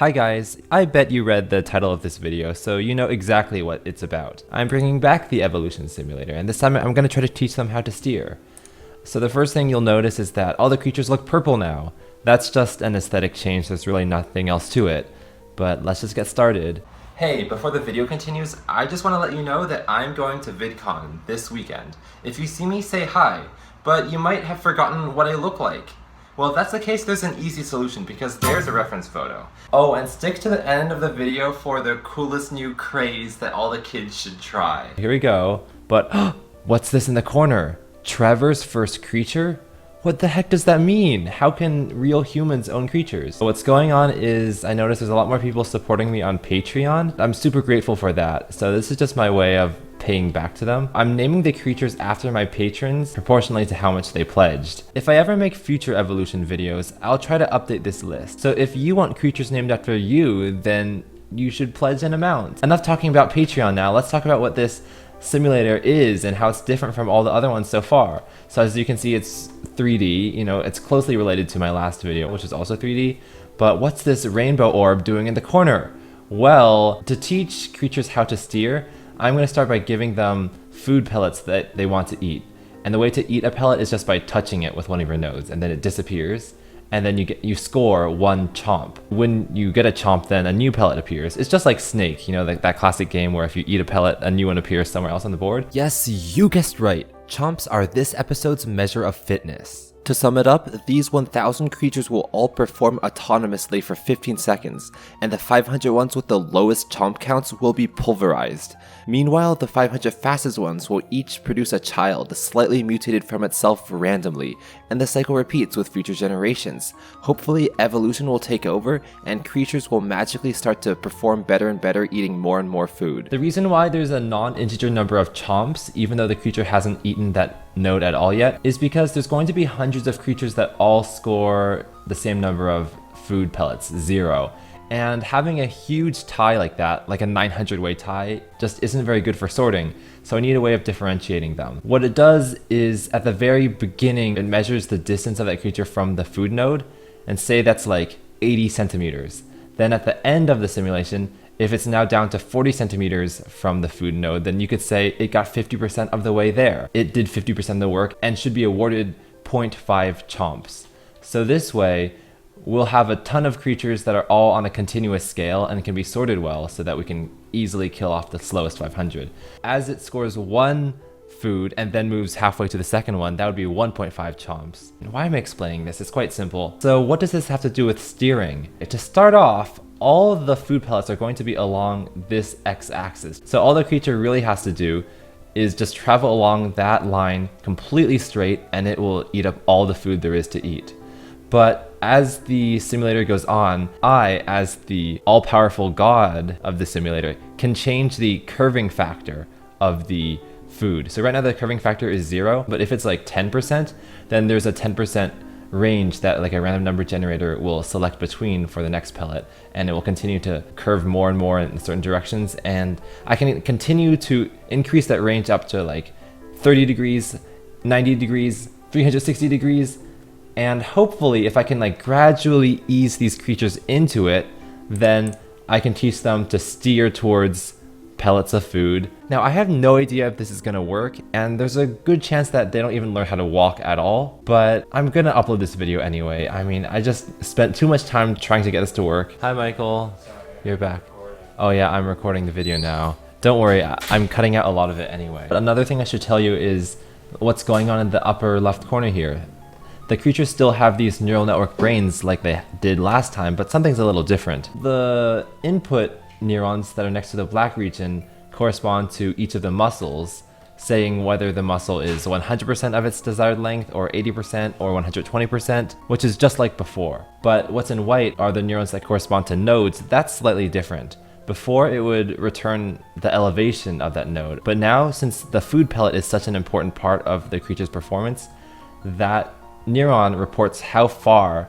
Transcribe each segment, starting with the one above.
Hi guys, I bet you read the title of this video, so you know exactly what it's about. I'm bringing back the evolution simulator, and this time I'm going to try to teach them how to steer. So the first thing you'll notice is that all the creatures look purple now. That's just an aesthetic change, there's really nothing else to it. But let's just get started. Hey, before the video continues, I just want to let you know that I'm going to VidCon this weekend. If you see me, say hi, but you might have forgotten what I look like. Well, if that's the case, there's an easy solution because there's a reference photo. Oh, and stick to the end of the video for the coolest new craze that all the kids should try. Here we go. But what's this in the corner? Trevor's first creature? What the heck does that mean? How can real humans own creatures? What's going on is I noticed there's a lot more people supporting me on Patreon. I'm super grateful for that. So this is just my way of paying back to them. I'm naming the creatures after my patrons proportionally to how much they pledged. If I ever make future evolution videos, I'll try to update this list. So if you want creatures named after you, then you should pledge an amount. Enough talking about Patreon now, let's talk about what this simulator is and how it's different from all the other ones so far. So as you can see, it's 3D, it's closely related to my last video, which is also 3D. But what's this rainbow orb doing in the corner? Well, to teach creatures how to steer, I'm going to start by giving them food pellets that they want to eat. And the way to eat a pellet is just by touching it with one of your nodes, and then it disappears. And then you score one chomp. When you get a chomp, then a new pellet appears. It's just like Snake, that classic game where if you eat a pellet, a new one appears somewhere else on the board. Yes, you guessed right. Chomps are this episode's measure of fitness. To sum it up, these 1000 creatures will all perform autonomously for 15 seconds, and the 500 ones with the lowest chomp counts will be pulverized. Meanwhile, the 500 fastest ones will each produce a child slightly mutated from itself randomly, and the cycle repeats with future generations. Hopefully, evolution will take over, and creatures will magically start to perform better and better, eating more and more food. The reason why there's a non-integer number of chomps, even though the creature hasn't eaten that node at all yet, is because there's going to be hundreds of creatures that all score the same number of food pellets, 0. And having a huge tie like that, like a 900 way tie, just isn't very good for sorting, so I need a way of differentiating them. What it does is, at the very beginning, it measures the distance of that creature from the food node, and say that's like 80 centimeters. Then at the end of the simulation, if it's now down to 40 centimeters from the food node, then you could say it got 50% of the way there. It did 50% of the work and should be awarded 0.5 chomps. So this way, we'll have a ton of creatures that are all on a continuous scale and can be sorted well so that we can easily kill off the slowest 500. As it scores one food and then moves halfway to the second one, that would be 1.5 chomps. And why am I explaining this? It's quite simple. So what does this have to do with steering? To start off, all of the food pellets are going to be along this x-axis. So all the creature really has to do is just travel along that line completely straight, and it will eat up all the food there is to eat. But as the simulator goes on, I, as the all-powerful god of the simulator, can change the curving factor of the food. So right now the curving factor is 0, but if it's like 10%, then there's a 10% range that like a random number generator will select between for the next pellet, and it will continue to curve more and more in certain directions, and I can continue to increase that range up to like 30 degrees, 90 degrees, 360 degrees, and hopefully if I can like gradually ease these creatures into it, then I can teach them to steer towards pellets of food. Now I have no idea if this is gonna work, and there's a good chance that they don't even learn how to walk at all, but I'm gonna upload this video anyway. I mean, I just spent too much time trying to get this to work. Hi Michael. Sorry, you're back. Oh yeah, I'm recording the video now. Don't worry, I'm cutting out a lot of it anyway. But another thing I should tell you is what's going on in the upper left corner here. The creatures still have these neural network brains like they did last time, but something's a little different. The input neurons that are next to the black region correspond to each of the muscles, saying whether the muscle is 100% of its desired length, or 80%, or 120%, which is just like before. But what's in white are the neurons that correspond to nodes. That's slightly different. Before, it would return the elevation of that node, but now, since the food pellet is such an important part of the creature's performance, that neuron reports how far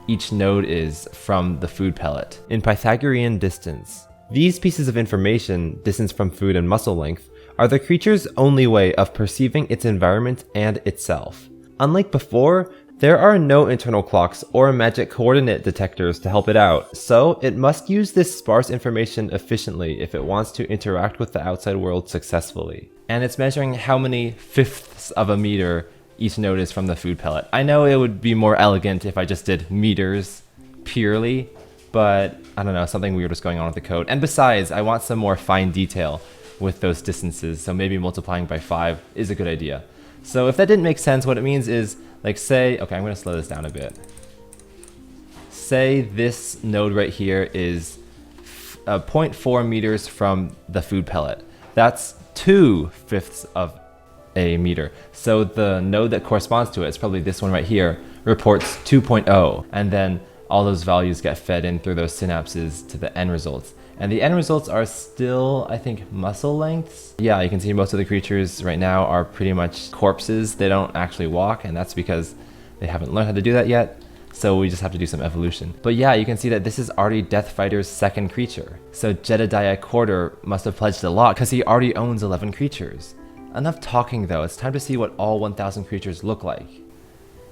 each node is from the food pellet in Pythagorean distance. These pieces of information, distance from food and muscle length, are the creature's only way of perceiving its environment and itself. Unlike before, There are no internal clocks or magic coordinate detectors to help it out, so it must use this sparse information efficiently if it wants to interact with the outside world successfully. And it's measuring how many fifths of a meter each node is from the food pellet. I know it would be more elegant if I just did meters purely, but I don't know, something weird was going on with the code. And besides, I want some more fine detail with those distances, so maybe multiplying by 5 is a good idea. So if that didn't make sense, what it means is, like say, okay, I'm gonna slow this down a bit. Say this node right here is 0.4 meters from the food pellet. That's 2/5 of a meter. So the node that corresponds to it is probably this one right here, reports 2.0, and then all those values get fed in through those synapses to the end results. And the end results are still, I think, muscle lengths. Yeah, you can see most of the creatures right now are pretty much corpses. They don't actually walk, and that's because they haven't learned how to do that yet. So we just have to do some evolution. But yeah, you can see that this is already Deathfighter's second creature. So Jedediah Quarter must have pledged a lot because he already owns 11 creatures. Enough talking though, it's time to see what all 1,000 creatures look like.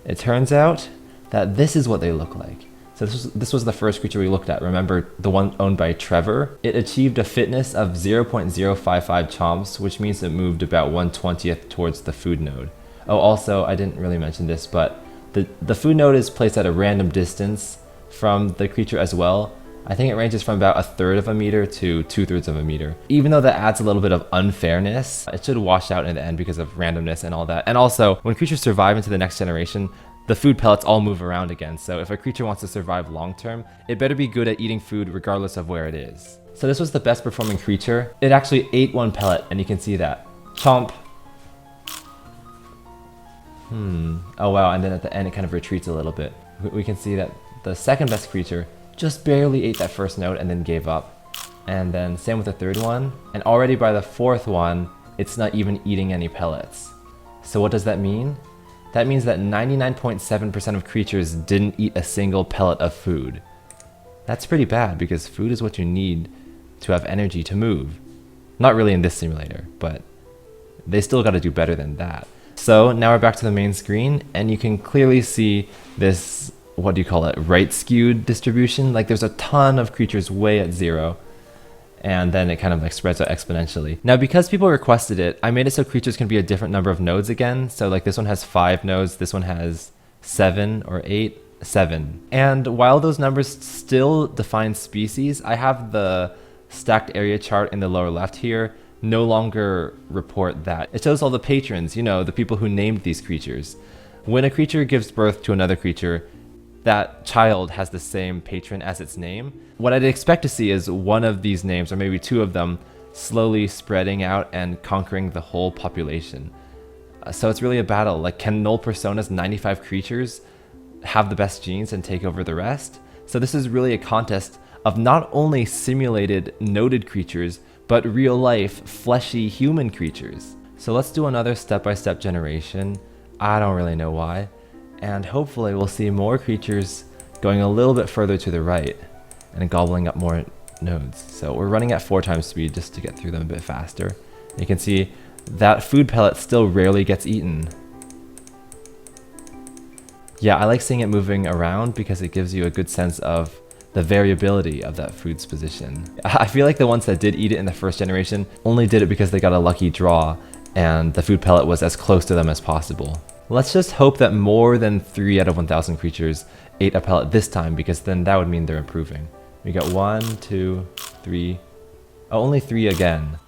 It turns out that this is what they look like. So this was the first creature we looked at. Remember, the one owned by Trevor? It achieved a fitness of 0.055 chomps, which means it moved about 1/20th towards the food node. Oh, also, I didn't really mention this, but the food node is placed at a random distance from the creature as well. I think it ranges from about 1/3 of a meter to 2/3 of a meter. Even though that adds a little bit of unfairness, it should wash out in the end because of randomness and all that. And also, when creatures survive into the next generation, the food pellets all move around again, so if a creature wants to survive long term, it better be good at eating food regardless of where it is. So this was the best performing creature. It actually ate one pellet, and you can see that. Chomp. Oh wow, and then at the end it kind of retreats a little bit. We can see that the second best creature just barely ate that first node and then gave up. And then same with the third one, and already by the fourth one, it's not even eating any pellets. So what does that mean? That means that 99.7% of creatures didn't eat a single pellet of food. That's pretty bad because food is what you need to have energy to move. Not really in this simulator, but they still gotta do better than that. So now we're back to the main screen and you can clearly see this, what do you call it, right skewed distribution. Like there's a ton of creatures way at 0. And then it kind of like spreads out exponentially. Now because people requested it, I made it so creatures can be a different number of nodes again. So like this one has 5 nodes, this one has 7 or 8, 7. And while those numbers still define species, I have the stacked area chart in the lower left here no longer report that. It shows all the patrons, you know, the people who named these creatures. When a creature gives birth to another creature, that child has the same patron as its name. What I'd expect to see is one of these names, or maybe 2 of them, slowly spreading out and conquering the whole population. So it's really a battle. Like, can Null Persona's 95 creatures have the best genes and take over the rest? So this is really a contest of not only simulated noded creatures, but real life, fleshy human creatures. So let's do another step-by-step generation. I don't really know why. And hopefully we'll see more creatures going a little bit further to the right and gobbling up more nodes. So we're running at 4 times speed just to get through them a bit faster. You can see that food pellet still rarely gets eaten. Yeah, I like seeing it moving around because it gives you a good sense of the variability of that food's position. I feel like the ones that did eat it in the first generation only did it because they got a lucky draw and the food pellet was as close to them as possible. Let's just hope that more than 3 out of 1,000 creatures ate a pellet this time, because then that would mean they're improving. We got 1, 2, 3. Oh, only 3 again.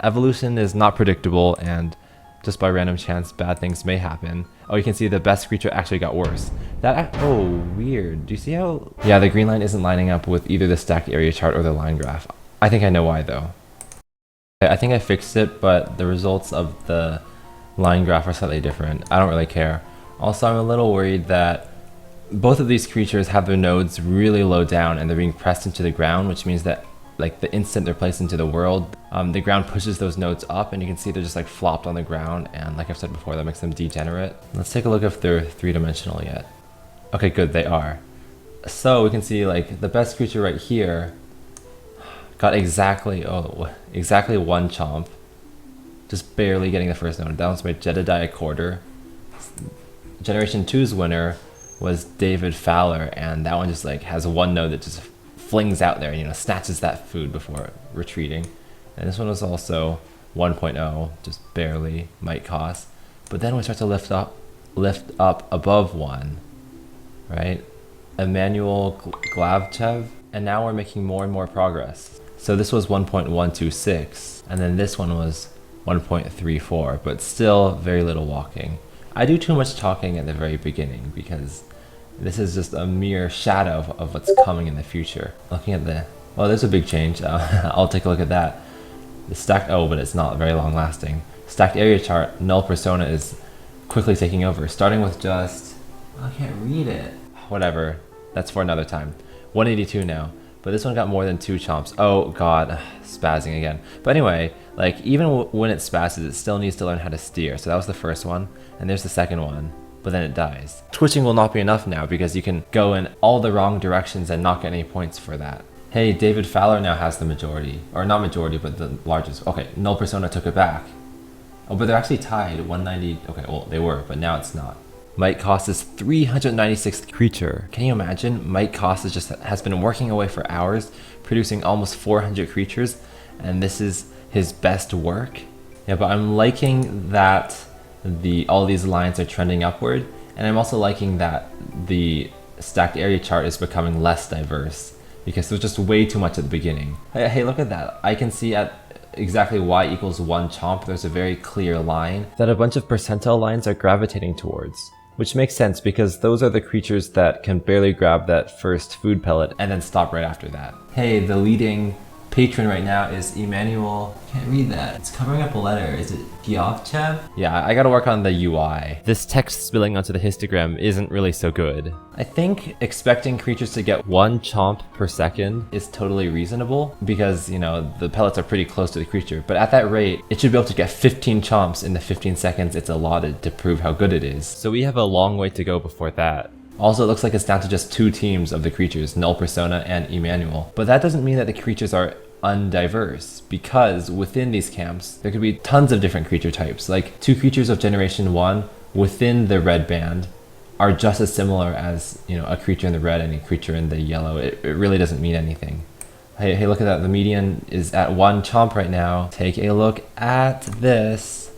Evolution is not predictable, and just by random chance, bad things may happen. Oh, you can see the best creature actually got worse. Oh, weird. Do you see how? Yeah, the green line isn't lining up with either the stacked area chart or the line graph. I think I know why though. I think I fixed it, but the results of the line graph are slightly different. I don't really care. Also, I'm a little worried that both of these creatures have their nodes really low down and they're being pressed into the ground, which means that like the instant they're placed into the world, the ground pushes those nodes up and you can see they're just like flopped on the ground, and like I've said before, that makes them degenerate. Let's take a look if they're 3-dimensional yet. Okay, good, they are. So we can see like the best creature right here got exactly 1 chomp, just barely getting the first node. That one's by Jedediah Quarter. Generation 2's winner was David Fowler, and that one just like has one node that just flings out there and, you know, snatches that food before retreating. And this one was also 1.0, just barely, might cost. But then we start to lift up above 1, right? Emmanuel Glavchev, and now we're making more and more progress. So this was 1.126, and then this one was 1.34, but still very little walking. I do too much talking at the very beginning because this is just a mere shadow of what's coming in the future. Looking at the, oh, there's a big change. I'll take a look at that. The stacked, oh, but it's not very long lasting. Stacked area chart, null persona is quickly taking over, starting with just, I can't read it. Whatever, that's for another time. 182 now, but this one got more than 2 chomps. Oh god, spazzing again. But anyway, like even when it spazzes, it still needs to learn how to steer. So that was the first one, and there's the second one, but then it dies. Twitching will not be enough now because you can go in all the wrong directions and not get any points for that. Hey, David Fowler now has the majority, or not majority, but the largest. Okay, null persona took it back. Oh, but they're actually tied, 190, okay, well, they were, but now it's not. Might Cost is 396th creature. Can you imagine? Might Cost is has been working away for hours, producing almost 400 creatures, and this is his best work. Yeah, but I'm liking that all these lines are trending upward, and I'm also liking that the stacked area chart is becoming less diverse because there's just way too much at the beginning. Hey, look at that. I can see at exactly y equals 1 chomp, there's a very clear line that a bunch of percentile lines are gravitating towards. Which makes sense because those are the creatures that can barely grab that first food pellet and then stop right after that. Hey, the leading patron right now is Emmanuel. Can't read that. It's covering up a letter. Is it Giovchev? Yeah, I gotta work on the UI. This text spilling onto the histogram isn't really so good. I think expecting creatures to get 1 chomp per second is totally reasonable because, you know, the pellets are pretty close to the creature. But at that rate, it should be able to get 15 chomps in the 15 seconds it's allotted to prove how good it is. So we have a long way to go before that. Also, it looks like it's down to just 2 teams of the creatures, Null Persona and Emmanuel. But that doesn't mean that the creatures are undiverse, because within these camps, there could be tons of different creature types. Like 2 creatures of Generation 1 within the red band are just as similar as, you know, a creature in the red and a creature in the yellow. It really doesn't mean anything. Hey, look at that. The median is at 1 chomp right now. Take a look at this.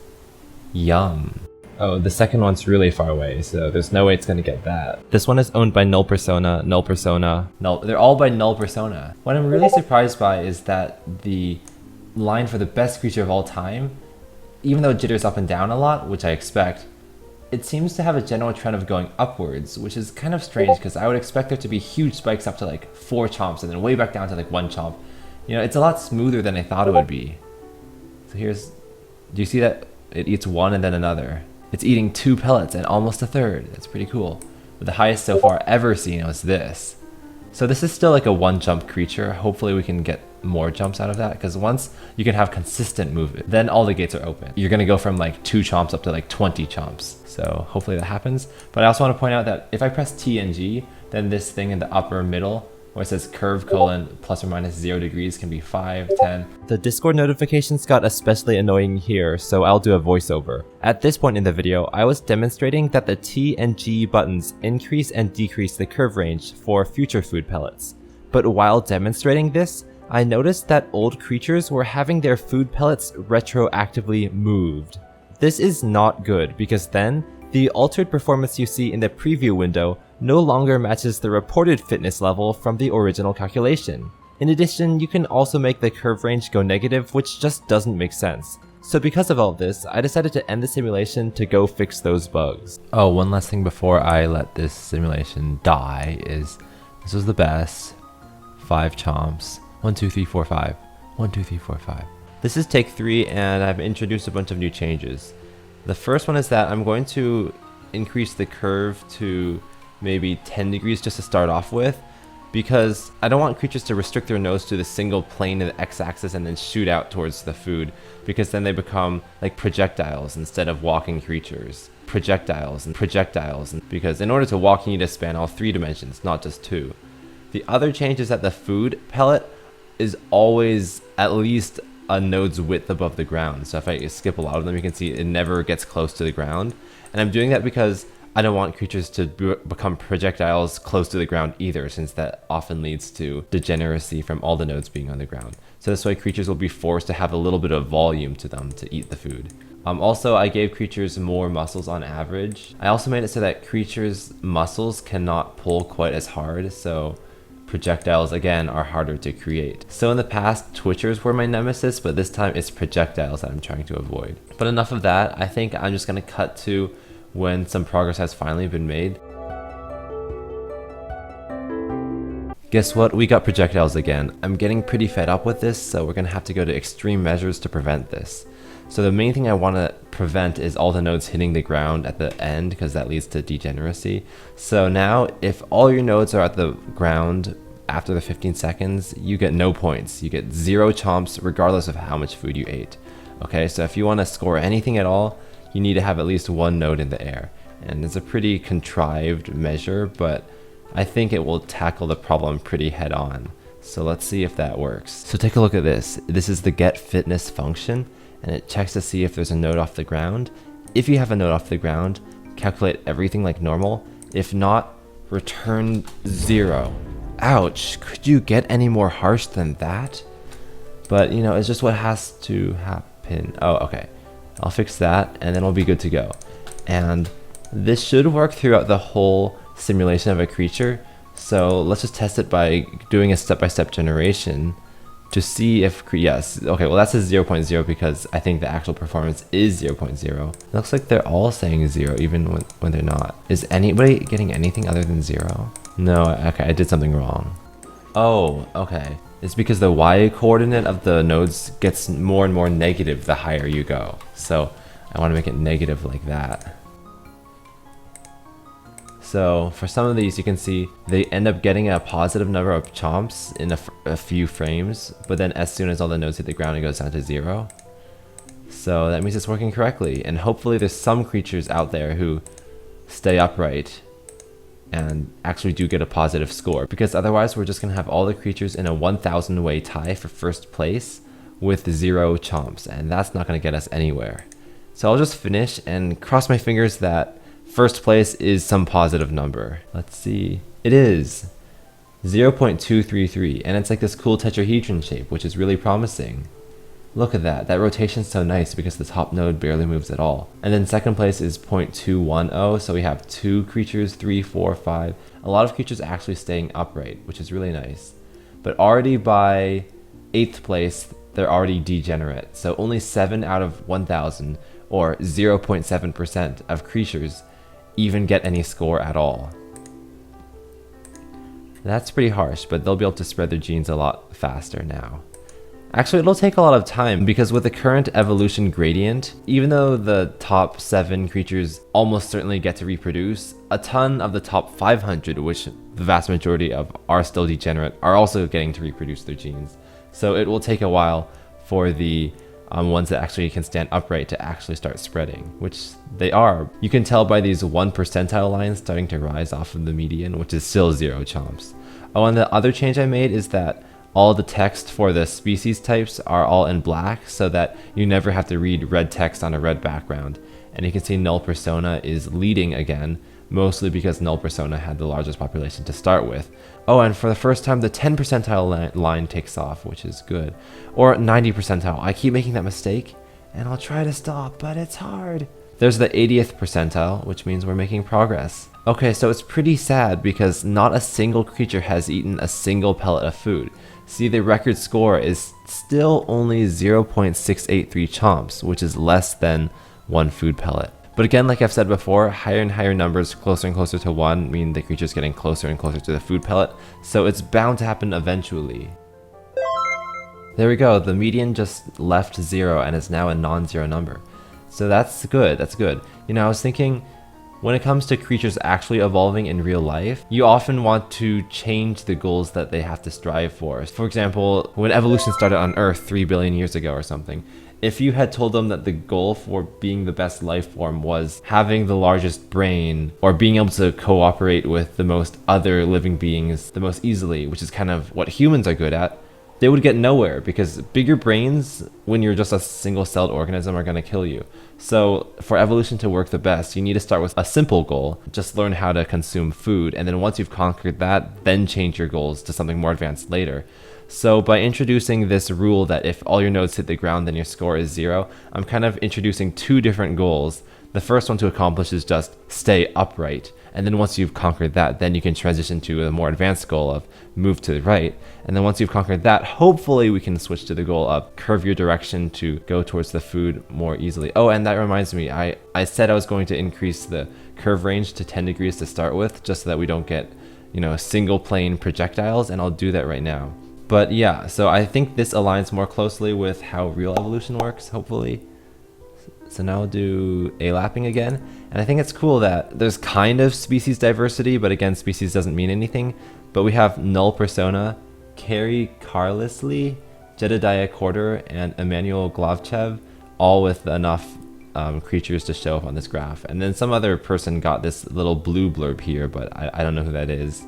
Yum. Oh, the second one's really far away, so there's no way it's gonna get that. This one is owned by Null Persona, Null Persona, Null. They're all by Null Persona. What I'm really surprised by is that the line for the best creature of all time, even though it jitters up and down a lot, which I expect, it seems to have a general trend of going upwards, which is kind of strange because I would expect there to be huge spikes up to like 4 chomps and then way back down to like 1 chomp. You know, it's a lot smoother than I thought it would be. So here's, do you see that? It eats 1 and then another. It's eating 2 pellets and almost a third. That's pretty cool. But the highest so far ever seen was this. So this is still like a 1 jump creature. Hopefully we can get more jumps out of that, because once you can have consistent movement, then all the gates are open. You're gonna go from like 2 chomps up to like 20 chomps. So hopefully that happens. But I also want to point out that if I press T and G, then this thing in the upper middle where it says curve colon plus or minus 0 degrees can be 5, 10. The Discord notifications got especially annoying here, so I'll do a voiceover. At this point in the video, I was demonstrating that the T and G buttons increase and decrease the curve range for future food pellets. But while demonstrating this, I noticed that old creatures were having their food pellets retroactively moved. This is not good because then, the altered performance you see in the preview window no longer matches the reported fitness level from the original calculation. In addition, you can also make the curve range go negative, which just doesn't make sense. So because of all this, I decided to end the simulation to go fix those bugs. Oh, one last thing before I let this simulation die is, this was the best. 5 chomps. 1, 2, 3, 4, 5. 1, 2, 3, 4, 5. This is take 3 and I've introduced a bunch of new changes. The first one is that I'm going to increase the curve to maybe 10 degrees just to start off with, because I don't want creatures to restrict their nose to the single plane of the x-axis and then shoot out towards the food, because then they become like projectiles instead of walking creatures. Projectiles, because in order to walk you need to span all 3 dimensions, not just 2. The other change is that the food pellet is always at least a node's width above the ground. So if I skip a lot of them, you can see it never gets close to the ground. And I'm doing that because I don't want creatures to become projectiles close to the ground either, since that often leads to degeneracy from all the nodes being on the ground. So this way creatures will be forced to have a little bit of volume to them to eat the food. Also, I gave creatures more muscles on average. I also made it so that creatures' muscles cannot pull quite as hard, so projectiles, again, are harder to create. So in the past, twitchers were my nemesis, but this time it's projectiles that I'm trying to avoid. But enough of that. I think I'm just going to cut to when some progress has finally been made. Guess what? We got projectiles again. I'm getting pretty fed up with this, so we're going to have to go to extreme measures to prevent this. So the main thing I want to prevent is all the nodes hitting the ground at the end, because that leads to degeneracy. So now if all your nodes are at the ground after the 15 seconds, you get no points. You get 0 chomps regardless of how much food you ate. Okay, so if you want to score anything at all, you need to have at least one node in the air. And it's a pretty contrived measure, but I think it will tackle the problem pretty head on. So let's see if that works. So take a look at this. This is the get fitness function, and it checks to see if there's a node off the ground. If you have a node off the ground, calculate everything like normal. If not, return 0. Ouch, could you get any more harsh than that? But you know, it's just what has to happen. Oh, okay. I'll fix that and then we'll be good to go. And this should work throughout the whole simulation of a creature. So let's just test it by doing a step-by-step generation to see if, yes, okay, well that says 0.0 because I think the actual performance is 0.0. It looks like they're all saying 0 even when they're not. Is anybody getting anything other than 0? No, okay, I did something wrong. Oh, okay. It's because the y coordinate of the nodes gets more and more negative the higher you go. So I want to make it negative like that. So for some of these, you can see they end up getting a positive number of chomps in a few frames, but then as soon as all the nodes hit the ground, it goes down to 0. So that means it's working correctly, and hopefully there's some creatures out there who stay upright and actually do get a positive score, because otherwise we're just going to have all the creatures in a 1,000 way tie for first place with 0 chomps, and that's not going to get us anywhere. So I'll just finish and cross my fingers that first place is some positive number. Let's see. It is 0.233, and it's like this cool tetrahedron shape, which is really promising. Look at that. That rotation's so nice because the top node barely moves at all. And then second place is 0.210, so we have 2 creatures, 3, 4, 5. A lot of creatures actually staying upright, which is really nice. But already by 8th place, they're already degenerate. So only 7 out of 1,000, or 0.7% of creatures even get any score at all. That's pretty harsh, but they'll be able to spread their genes a lot faster now. Actually, it'll take a lot of time because with the current evolution gradient, even though the top 7 creatures almost certainly get to reproduce, a ton of the top 500, which the vast majority of are still degenerate, are also getting to reproduce their genes. So it will take a while for the ones that actually can stand upright to actually start spreading, which they are. You can tell by these 1 percentile lines starting to rise off of the median, which is still 0 chomps. Oh, and the other change I made is that all the text for the species types are all in black so that you never have to read red text on a red background. And you can see null persona is leading again, mostly because null persona had the largest population to start with. Oh, and for the first time, the 10 percentile line takes off, which is good. Or 90 percentile. I keep making that mistake, and I'll try to stop, but it's hard. There's the 80th percentile, which means we're making progress. Okay, so it's pretty sad because not a single creature has eaten a single pellet of food. See, the record score is still only 0.683 chomps, which is less than 1 food pellet. But again, like I've said before, higher and higher numbers, closer and closer to 1, mean the creature's getting closer and closer to the food pellet, so it's bound to happen eventually. There we go, the median just left 0 and is now a non-zero number. So that's good, that's good. You know, I was thinking, when it comes to creatures actually evolving in real life, you often want to change the goals that they have to strive for. For example, when evolution started on Earth 3 billion years ago or something, if you had told them that the goal for being the best life form was having the largest brain or being able to cooperate with the most other living beings the most easily, which is kind of what humans are good at, they would get nowhere because bigger brains, when you're just a single-celled organism, are going to kill you. So for evolution to work the best, you need to start with a simple goal. Just learn how to consume food. And then once you've conquered that, then change your goals to something more advanced later. So by introducing this rule that if all your nodes hit the ground, then your score is 0, I'm kind of introducing 2 different goals. The first one to accomplish is just stay upright. And then once you've conquered that, then you can transition to a more advanced goal of move to the right. And then once you've conquered that, hopefully we can switch to the goal of curve your direction to go towards the food more easily. Oh, and that reminds me, I said I was going to increase the curve range to 10 degrees to start with, just so that we don't get, single plane projectiles, and I'll do that right now. But yeah, so I think this aligns more closely with how real evolution works, hopefully. So now I'll do A-lapping again. And I think it's cool that there's kind of species diversity, but again, species doesn't mean anything. But we have Null Persona, Carrie Carlessly, Jedediah Corder, and Emmanuel Glavchev, all with enough creatures to show up on this graph. And then some other person got this little blue blurb here, but I don't know who that is.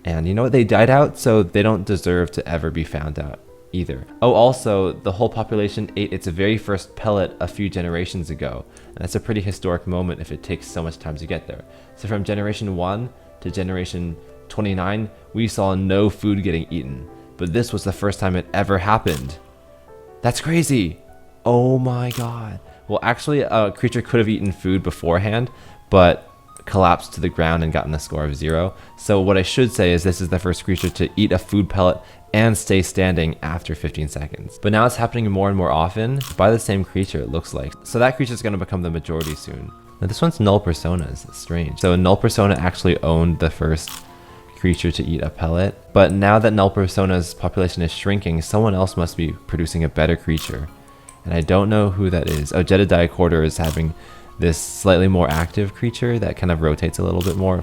And you know what? They died out, so they don't deserve to ever be found out either. Oh, also, the whole population ate its very first pellet a few generations ago. And that's a pretty historic moment if it takes so much time to get there. So from generation 1 to generation 29, we saw no food getting eaten. But this was the first time it ever happened. That's crazy! Oh my god. Well, actually, a creature could have eaten food beforehand, but collapsed to the ground and gotten a score of 0. So what I should say is this is the first creature to eat a food pellet and stay standing after 15 seconds. But now it's happening more and more often by the same creature, it looks like. So that creature is going to become the majority soon. Now this one's Null Personas. It's strange. So Null Persona actually owned the first creature to eat a pellet. But now that Null Persona's population is shrinking, someone else must be producing a better creature. And I don't know who that is. Oh, Jedediah Corder is having this slightly more active creature that kind of rotates a little bit more.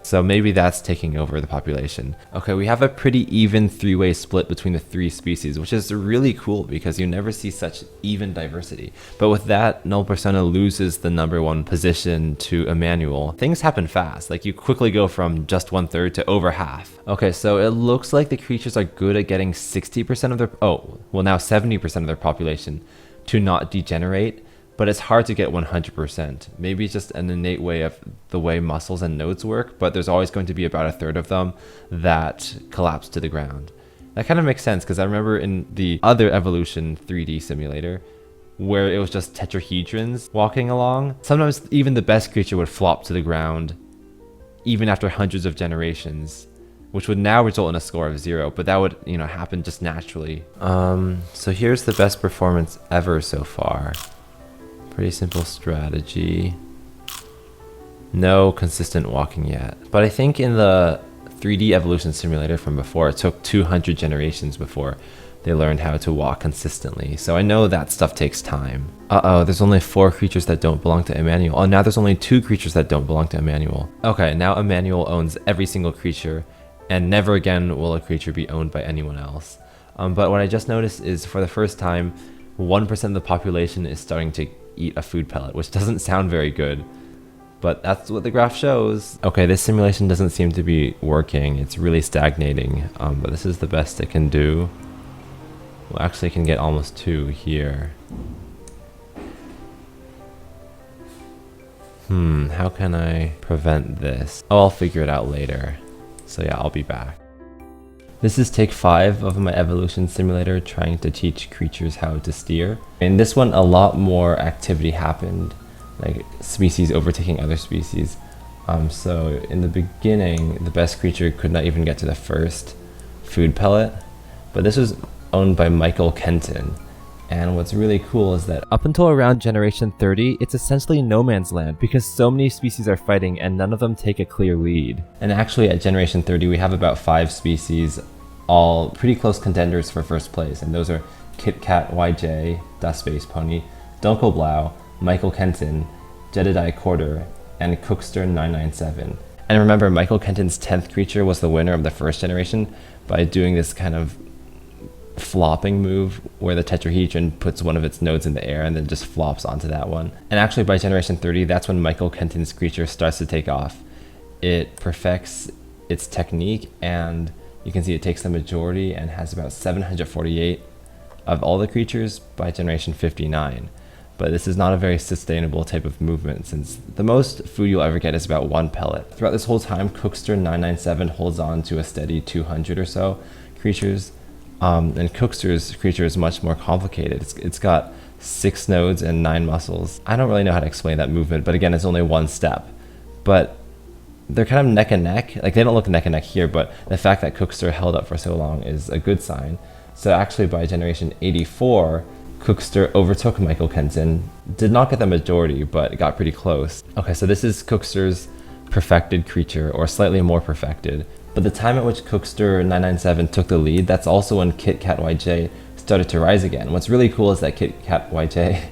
So maybe that's taking over the population. Okay, we have a pretty even 3-way split between the 3 species, which is really cool because you never see such even diversity. But with that, Null Persona loses the #1 position to Emmanuel. Things happen fast, like you quickly go from just 1/3 to over half. Okay, so it looks like the creatures are good at getting 60% of their, now 70% of their population to not degenerate. But it's hard to get 100%. Maybe it's just an innate way of the way muscles and nodes work, but there's always going to be about 1/3 of them that collapse to the ground. That kind of makes sense because I remember in the other evolution 3D simulator where it was just tetrahedrons walking along. Sometimes even the best creature would flop to the ground even after hundreds of generations, which would now result in a score of 0, but that would, happen just naturally. So here's the best performance ever so far. Pretty simple strategy. No consistent walking yet. But I think in the 3D evolution simulator from before, it took 200 generations before they learned how to walk consistently. So I know that stuff takes time. Uh-oh, there's only 4 creatures that don't belong to Emmanuel. Oh, now there's only 2 creatures that don't belong to Emmanuel. Okay, now Emmanuel owns every single creature, and never again will a creature be owned by anyone else. But what I just noticed is for the first time, 1% of the population is starting to eat a food pellet, which doesn't sound very good, but that's what the graph shows. Okay, this simulation doesn't seem to be working. It's really stagnating, but this is the best it can do. Well, actually, it can get almost 2 here. How can I prevent this? Oh, I'll figure it out later. So yeah, I'll be back. This is take 5 of my evolution simulator trying to teach creatures how to steer. In this one, a lot more activity happened, like species overtaking other species. So in the beginning, the best creature could not even get to the first food pellet, but this was owned by Michael Kenton. And what's really cool is that up until around generation 30, it's essentially no man's land because so many species are fighting and none of them take a clear lead. And actually at generation 30, we have about 5 species, all pretty close contenders for first place. And those are Kit Kat YJ, Das Space Pony, Dunkel Blau, Michael Kenton, Jedediah Corder, and Cookster 997. And remember, Michael Kenton's 10th creature was the winner of the first generation by doing this kind of flopping move where the tetrahedron puts one of its nodes in the air and then just flops onto that one. And actually by generation 30, that's when Michael Kenton's creature starts to take off. It perfects its technique and you can see it takes the majority and has about 748 of all the creatures by generation 59. But this is not a very sustainable type of movement, since the most food you'll ever get is about 1 pellet. Throughout this whole time, Cookster 997 holds on to a steady 200 or so creatures, and Cookster's creature is much more complicated. It's got 6 nodes and 9 muscles. I don't really know how to explain that movement, but again, it's only one step. But they're kind of neck and neck. Like, they don't look neck and neck here, but the fact that Cookster held up for so long is a good sign. So actually by generation 84, Cookster overtook Michael Kenton. Did not get the majority, but it got pretty close. Okay, so this is Cookster's perfected creature, or slightly more perfected. But the time at which Cookster 997 took the lead, that's also when Kit Kat YJ started to rise again. What's really cool is that Kit Kat YJ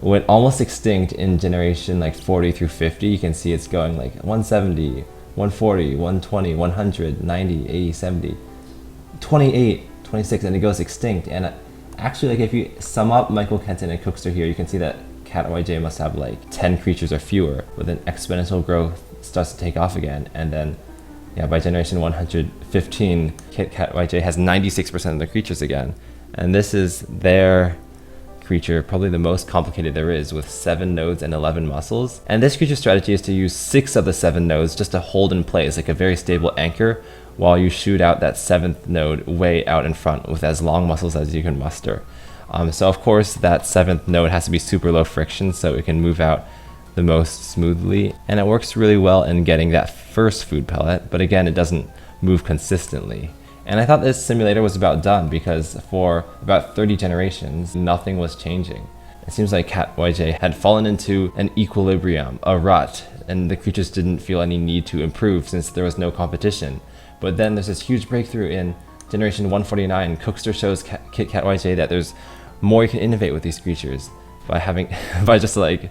went almost extinct in generation like 40 through 50. You can see it's going like 170, 140, 120, 100, 90, 80, 70, 28, 26, and it goes extinct. And actually, like, if you sum up Michael Kenton and Cookster here, you can see that Cat YJ must have like 10 creatures or fewer, with an exponential growth starts to take off again. And then, yeah, by generation 115, Kit Kat YJ has 96% of the creatures again. And this is their creature, probably the most complicated there is, with 7 nodes and 11 muscles. And this creature strategy is to use 6 of the 7 nodes just to hold in place, like a very stable anchor, while you shoot out that 7th node way out in front with as long muscles as you can muster. So of course that 7th node has to be super low friction so it can move out the most smoothly, and it works really well in getting that first food pellet, but again, it doesn't move consistently. And I thought this simulator was about done, because for about 30 generations, nothing was changing. It seems like Cat YJ had fallen into an equilibrium, a rut, and the creatures didn't feel any need to improve since there was no competition. But then there's this huge breakthrough in generation 149. Cookster shows Kit Kat YJ that there's more you can innovate with these creatures by just like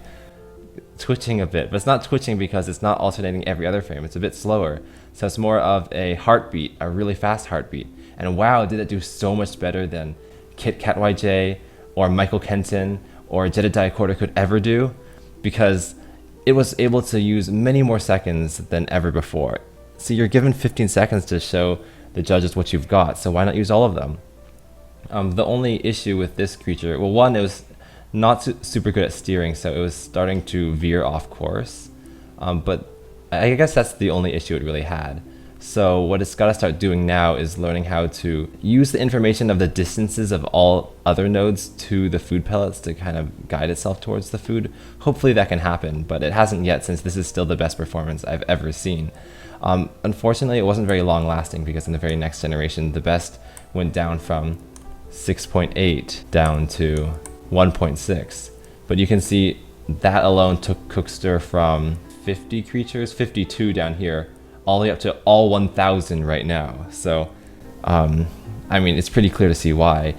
twitching a bit. But it's not twitching because it's not alternating every other frame. It's a bit slower. So it's more of a heartbeat, a really fast heartbeat. And wow, did it do so much better than Kit Kat YJ or Michael Kenton or Jedediah Quarter could ever do, because it was able to use many more seconds than ever before. So you're given 15 seconds to show the judges what you've got, so why not use all of them? The only issue with this creature, well, one, it was not super good at steering, so it was starting to veer off course. But I guess that's the only issue it really had. So what it's got to start doing now is learning how to use the information of the distances of all other nodes to the food pellets to kind of guide itself towards the food. Hopefully that can happen, but it hasn't yet, since this is still the best performance I've ever seen. Unfortunately, it wasn't very long lasting, because in the very next generation, the best went down from 6.8 down to 1.6. But you can see that alone took Cookster from 50 creatures, 52 down here, all the way up to all 1,000 right now. So, I mean, it's pretty clear to see why.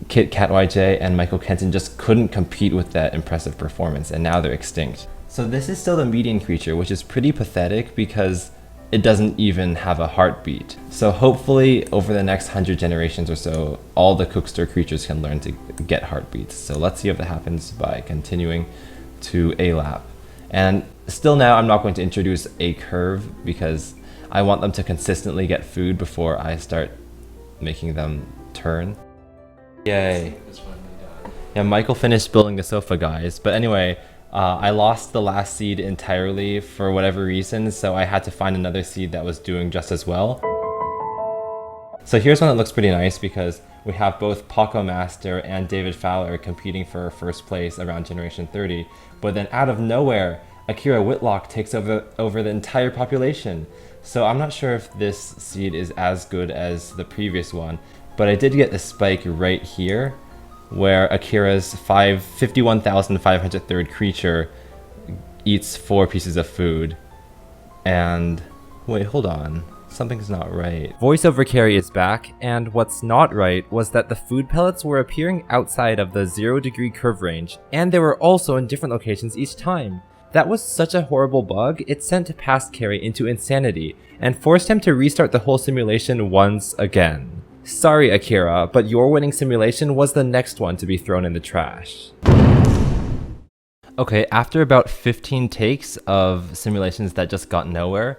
Kit Kat YJ and Michael Kenton just couldn't compete with that impressive performance, and now they're extinct. So this is still the median creature, which is pretty pathetic because it doesn't even have a heartbeat. So hopefully over the next 100 generations or so, all the Cookster creatures can learn to get heartbeats. So let's see if that happens by continuing to a lap. And still now, I'm not going to introduce a curve because I want them to consistently get food before I start making them turn. Yay. Yeah, Michael finished building the sofa, guys. But anyway, I lost the last seed entirely for whatever reason, so I had to find another seed that was doing just as well. So here's one that looks pretty nice, because we have both Paco Master and David Fowler competing for first place around generation 30, but then out of nowhere, Akira Whitlock takes over the entire population. So I'm not sure if this seed is as good as the previous one, but I did get the spike right here, where Akira's 51,503rd creature eats 4 pieces of food. And wait, hold on. Something's not right. Voiceover carry is back, and what's not right was that the food pellets were appearing outside of the 0-degree curve range, and they were also in different locations each time. That was such a horrible bug, it sent Past Carry into insanity, and forced him to restart the whole simulation once again. Sorry, Akira, but your winning simulation was the next one to be thrown in the trash. Okay, after about 15 takes of simulations that just got nowhere,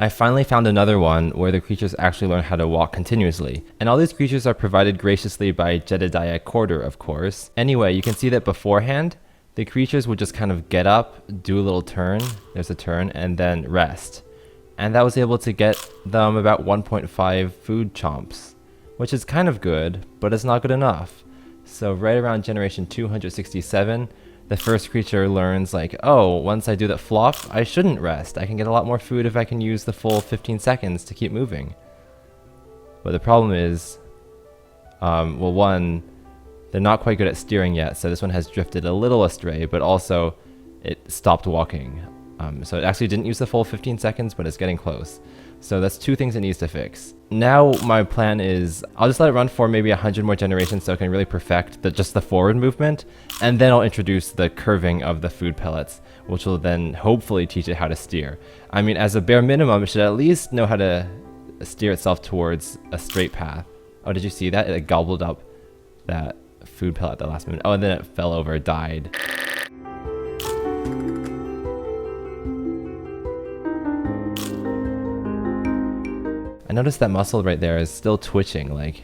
I finally found another one where the creatures actually learn how to walk continuously. And all these creatures are provided graciously by Jedediah Quarter, of course. Anyway, you can see that beforehand, the creatures would just kind of get up, do a little turn, there's a turn, and then rest. And that was able to get them about 1.5 food chomps, which is kind of good, but it's not good enough. So right around generation 267, the first creature learns like, oh, once I do that flop, I shouldn't rest. I can get a lot more food if I can use the full 15 seconds to keep moving. But the problem is, well, one, they're not quite good at steering yet, so this one has drifted a little astray, but also it stopped walking. So it actually didn't use the full 15 seconds, but it's getting close. So that's two things it needs to fix. Now my plan is, I'll just let it run for maybe 100 more generations so it can really perfect just the forward movement, and then I'll introduce the curving of the food pellets, which will then hopefully teach it how to steer. I mean, as a bare minimum, it should at least know how to steer itself towards a straight path. Oh, did you see that? It gobbled up that food pellet at the last minute. Oh, and then it fell over, died. I noticed that muscle right there is still twitching, like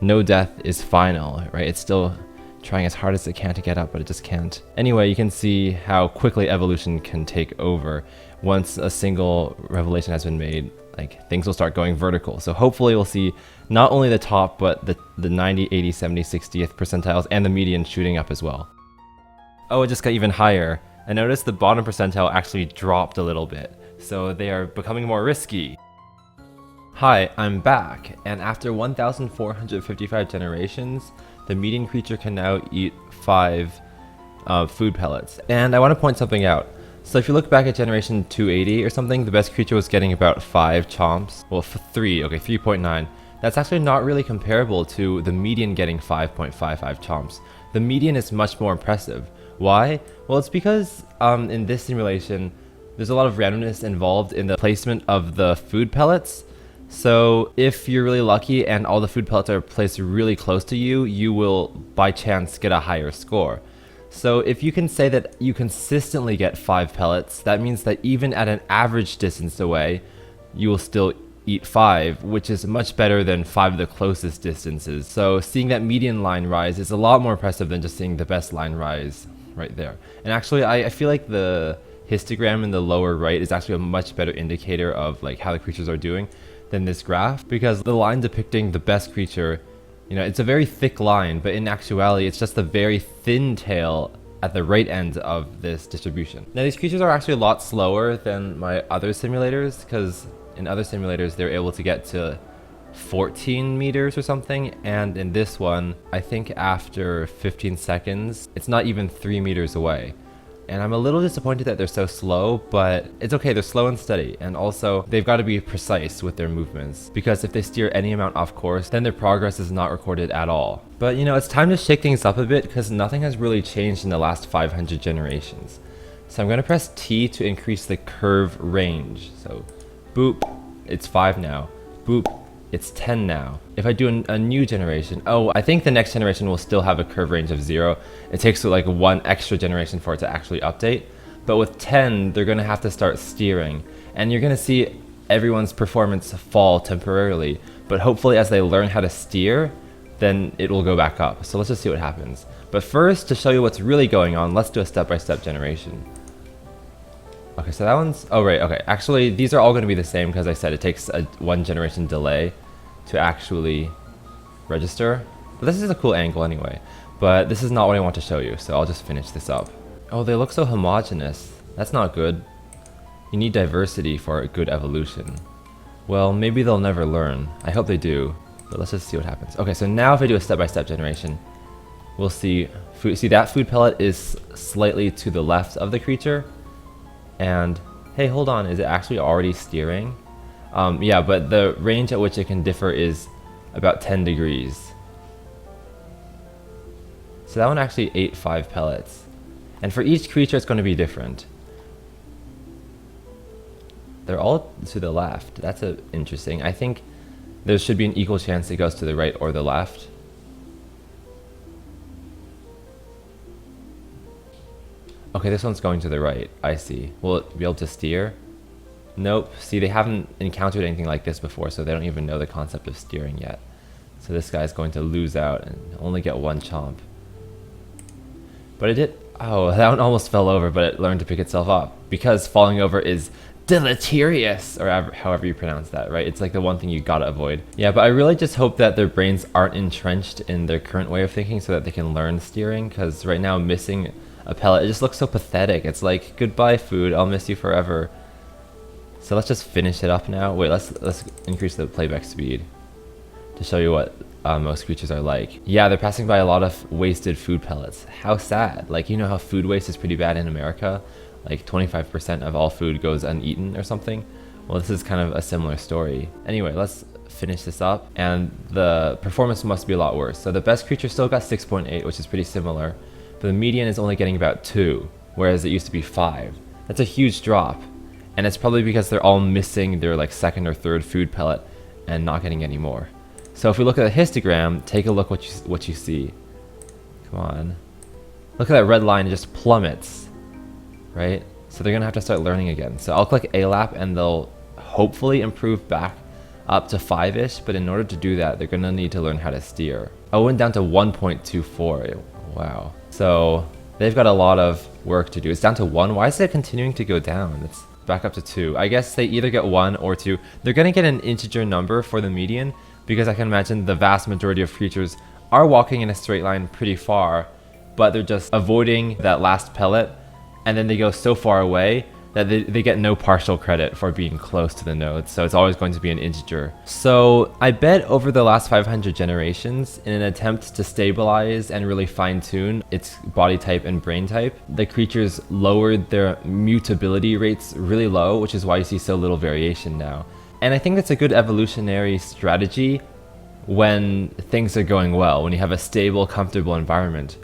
no death is final, right? It's still trying as hard as it can to get up, but it just can't. Anyway, you can see how quickly evolution can take over. Once a single revelation has been made, like things will start going vertical. So hopefully we'll see not only the top, but the 90, 80, 70, 60th percentiles and the median shooting up as well. Oh, it just got even higher. I noticed the bottom percentile actually dropped a little bit. So they are becoming more risky. Hi, I'm back, and after 1,455 generations, the median creature can now eat 5 food pellets. And I want to point something out. So if you look back at generation 280 or something, the best creature was getting about 5 chomps. Well, 3.9. That's actually not really comparable to the median getting 5.55 chomps. The median is much more impressive. Why? Well, it's because in this simulation, there's a lot of randomness involved in the placement of the food pellets. So if you're really lucky and all the food pellets are placed really close to you, you will by chance get a higher score. So if you can say that you consistently get 5 pellets, that means that even at an average distance away, you will still eat 5, which is much better than 5 of the closest distances. So seeing that median line rise is a lot more impressive than just seeing the best line rise right there. And actually, I feel like the histogram in the lower right is actually a much better indicator of like how the creatures are doing than this graph, because the line depicting the best creature, you know, it's a very thick line, but in actuality it's just a very thin tail at the right end of this distribution. Now these creatures are actually a lot slower than my other simulators, because in other simulators they're able to get to 14 meters or something, and in this one I think after 15 seconds it's not even 3 meters away. And I'm a little disappointed that they're so slow, but it's okay, they're slow and steady. And also, they've got to be precise with their movements, because if they steer any amount off course, then their progress is not recorded at all. But you know, it's time to shake things up a bit, because nothing has really changed in the last 500 generations. So I'm going to press T to increase the curve range. So, boop, it's 5 now. Boop, it's 10 now. If I do a new generation, oh, I think the next generation will still have a curve range of 0. It takes like 1 extra generation for it to actually update. But with 10, they're gonna have to start steering. And you're gonna see everyone's performance fall temporarily. But hopefully as they learn how to steer, then it will go back up. So let's just see what happens. But first, to show you what's really going on, let's do a step-by-step generation. Okay, so that one's, oh right, okay. Actually, these are all gonna be the same because I said it takes a 1 generation delay to actually register. But this is a cool angle anyway. But this is not what I want to show you, so I'll just finish this up. Oh, they look so homogeneous. That's not good. You need diversity for a good evolution. Well, maybe they'll never learn. I hope they do, but let's just see what happens. Okay, so now if I do a step-by-step generation, we'll see food. See, that food pellet is slightly to the left of the creature. And hey, hold on, is it actually already steering? Yeah, but the range at which it can differ is about 10 degrees. So that one actually ate 5 pellets. And for each creature, it's going to be different. They're all to the left. That's interesting. I think there should be an equal chance it goes to the right or the left. Okay, this one's going to the right. I see. Will it be able to steer? Nope. See, they haven't encountered anything like this before, so they don't even know the concept of steering yet. So this guy's going to lose out and only get one chomp. But it did... Oh, that one almost fell over, but it learned to pick itself up. Because falling over is deleterious, or however you pronounce that, right? It's like the one thing you gotta avoid. Yeah, but I really just hope that their brains aren't entrenched in their current way of thinking so that they can learn steering, because right now missing a pellet, it just looks so pathetic. It's like, goodbye food, I'll miss you forever. So let's just finish it up now. Wait, let's increase the playback speed to show you what most creatures are like. Yeah, they're passing by a lot of wasted food pellets. How sad. Like, you know how food waste is pretty bad in America? Like 25% of all food goes uneaten or something. Well, this is kind of a similar story. Anyway, let's finish this up, and the performance must be a lot worse. So the best creature still got 6.8, which is pretty similar, but the median is only getting about 2, whereas it used to be 5. That's a huge drop, and it's probably because they're all missing their like second or third food pellet and not getting any more. So if we look at the histogram, take a look what you see. Come on. Look at that red line, it just plummets, right? So they're gonna have to start learning again. So I'll click ALAP and they'll hopefully improve back up to 5-ish, but in order to do that, they're gonna need to learn how to steer. I went down to 1.24, wow. So they've got a lot of work to do. It's down to 1, why is it continuing to go down? It's back up to 2. I guess they either get 1 or 2. They're gonna get an integer number for the median, because I can imagine the vast majority of creatures are walking in a straight line pretty far, but they're just avoiding that last pellet, and then they go so far away that they get no partial credit for being close to the nodes, so it's always going to be an integer. So I bet over the last 500 generations, in an attempt to stabilize and really fine-tune its body type and brain type, the creatures lowered their mutability rates really low, which is why you see so little variation now. And I think that's a good evolutionary strategy when things are going well, when you have a stable, comfortable environment.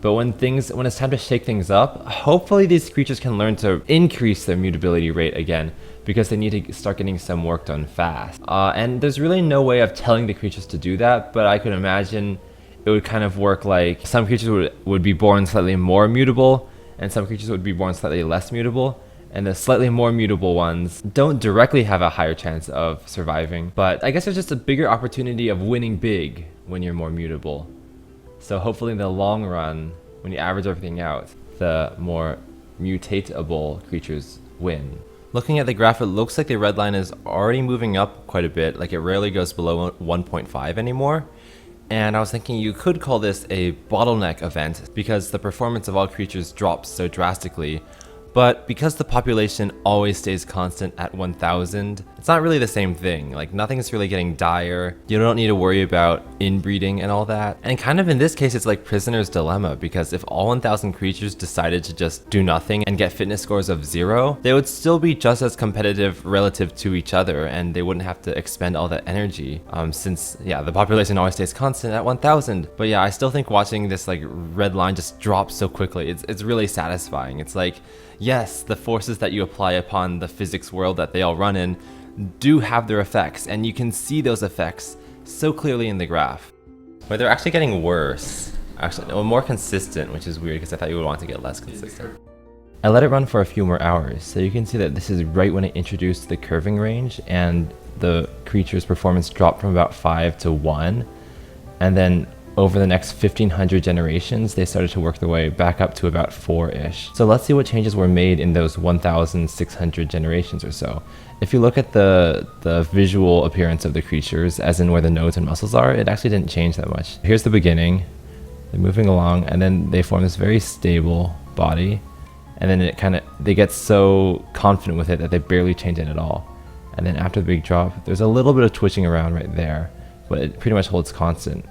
But when it's time to shake things up, hopefully these creatures can learn to increase their mutability rate again, because they need to start getting some work done fast. And there's really no way of telling the creatures to do that, but I could imagine it would kind of work like some creatures would be born slightly more mutable, and some creatures would be born slightly less mutable. And the slightly more mutable ones don't directly have a higher chance of surviving, but I guess there's just a bigger opportunity of winning big when you're more mutable. So hopefully in the long run, when you average everything out, the more mutatable creatures win. Looking at the graph, it looks like the red line is already moving up quite a bit, like it rarely goes below 1.5 anymore. And I was thinking you could call this a bottleneck event, because the performance of all creatures drops so drastically. But because the population always stays constant at 1,000, it's not really the same thing. Like, nothing's really getting dire. You don't need to worry about inbreeding and all that. And kind of in this case, it's like Prisoner's Dilemma, because if all 1,000 creatures decided to just do nothing and get fitness scores of 0, they would still be just as competitive relative to each other, and they wouldn't have to expend all that energy, since, yeah, the population always stays constant at 1,000. But yeah, I still think watching this like red line just drop so quickly, it's really satisfying. It's like, yes, the forces that you apply upon the physics world that they all run in do have their effects, and you can see those effects so clearly in the graph. But they're actually getting worse. Actually, no, more consistent, which is weird because I thought you would want to get less consistent. I let it run for a few more hours, so you can see that this is right when I introduced the curving range, and the creature's performance dropped from about 5 to 1, and then over the next 1,500 generations, they started to work their way back up to about 4-ish. So let's see what changes were made in those 1,600 generations or so. If you look at the visual appearance of the creatures, as in where the nodes and muscles are, it actually didn't change that much. Here's the beginning. They're moving along, and then they form this very stable body, and then they get so confident with it that they barely change it at all. And then after the big drop, there's a little bit of twitching around right there, but it pretty much holds constant.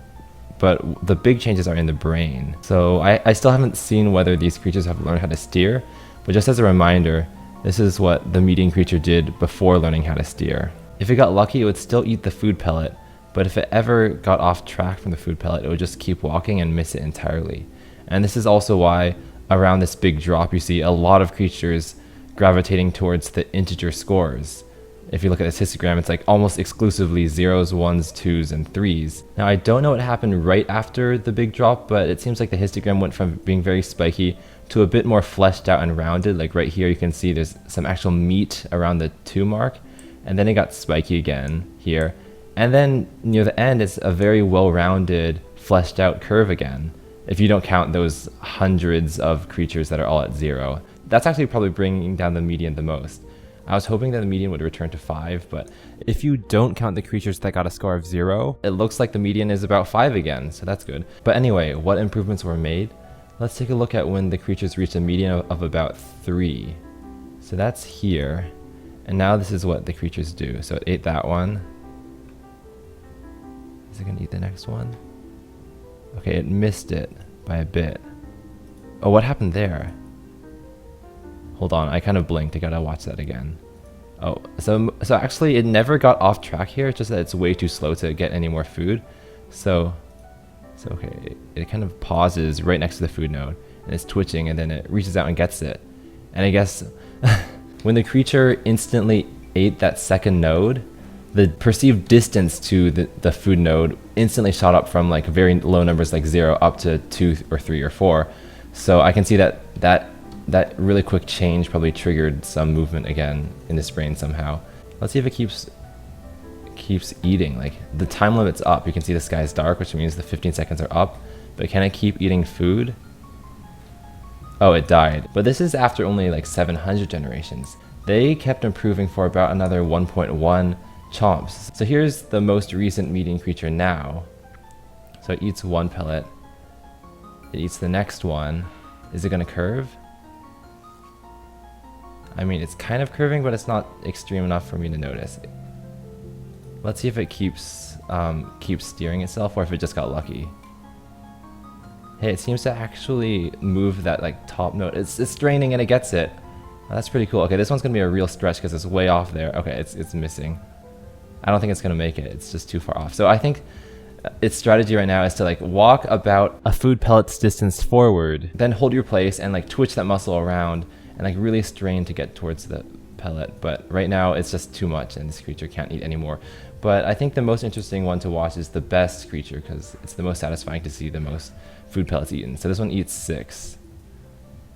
But the big changes are in the brain. So I still haven't seen whether these creatures have learned how to steer, but just as a reminder, this is what the median creature did before learning how to steer. If it got lucky, it would still eat the food pellet, but if it ever got off track from the food pellet, it would just keep walking and miss it entirely. And this is also why around this big drop, you see a lot of creatures gravitating towards the integer scores. If you look at this histogram, it's like almost exclusively 0s, 1s, 2s, and 3s. Now, I don't know what happened right after the big drop, but it seems like the histogram went from being very spiky to a bit more fleshed out and rounded. Like right here, you can see there's some actual meat around the 2 mark, and then it got spiky again here. And then near the end, it's a very well-rounded, fleshed out curve again, if you don't count those hundreds of creatures that are all at 0. That's actually probably bringing down the median the most. I was hoping that the median would return to 5, but if you don't count the creatures that got a score of 0, it looks like the median is about 5 again, so that's good. But anyway, what improvements were made? Let's take a look at when the creatures reached a median of about 3. So that's here, and now this is what the creatures do. So it ate that one. Is it gonna eat the next one? Okay, it missed it by a bit. Oh, what happened there? Hold on, I kind of blinked. I gotta watch that again. Oh, so actually it never got off track here. It's just that it's way too slow to get any more food. So okay, it kind of pauses right next to the food node, and it's twitching, and then it reaches out and gets it. And I guess when the creature instantly ate that second node, the perceived distance to the food node instantly shot up from like very low numbers like 0 up to 2 or 3 or 4. So I can see that really quick change probably triggered some movement again in this brain somehow. Let's see if it keeps eating. Like the time limit's up. You can see the sky is dark, which means the 15 seconds are up. But can it keep eating food? Oh, it died. But this is after only like 700 generations. They kept improving for about another 1.1 chomps. So here's the most recent median creature now. So it eats 1 pellet. It eats the next one. Is it gonna curve? I mean, it's kind of curving, but it's not extreme enough for me to notice. Let's see if it keeps steering itself, or if it just got lucky. Hey, it seems to actually move that like top node. It's straining and it gets it. Oh, that's pretty cool. Okay, this one's gonna be a real stretch because it's way off there. Okay, it's missing. I don't think it's gonna make it. It's just too far off. So I think its strategy right now is to like walk about a food pellet's distance forward, then hold your place and like twitch that muscle around and like really strain to get towards the pellet. But right now it's just too much and this creature can't eat anymore. But I think the most interesting one to watch is the best creature because it's the most satisfying to see the most food pellets eaten. So this one eats 6.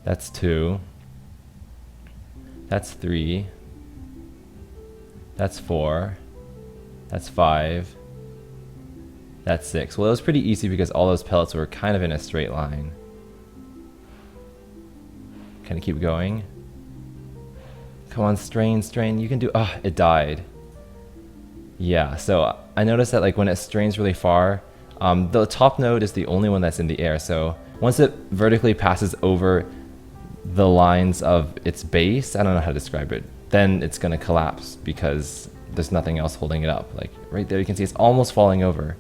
That's 2. That's 3. That's 4. That's 5. That's 6. Well, it was pretty easy because all those pellets were kind of in a straight line. Can it keep going? Come on, strain, strain. You can do. Oh, it died. Yeah, so I noticed that like when it strains really far, the top node is the only one that's in the air. So once it vertically passes over the lines of its base, I don't know how to describe it, then it's gonna collapse because there's nothing else holding it up. Like right there, you can see it's almost falling over.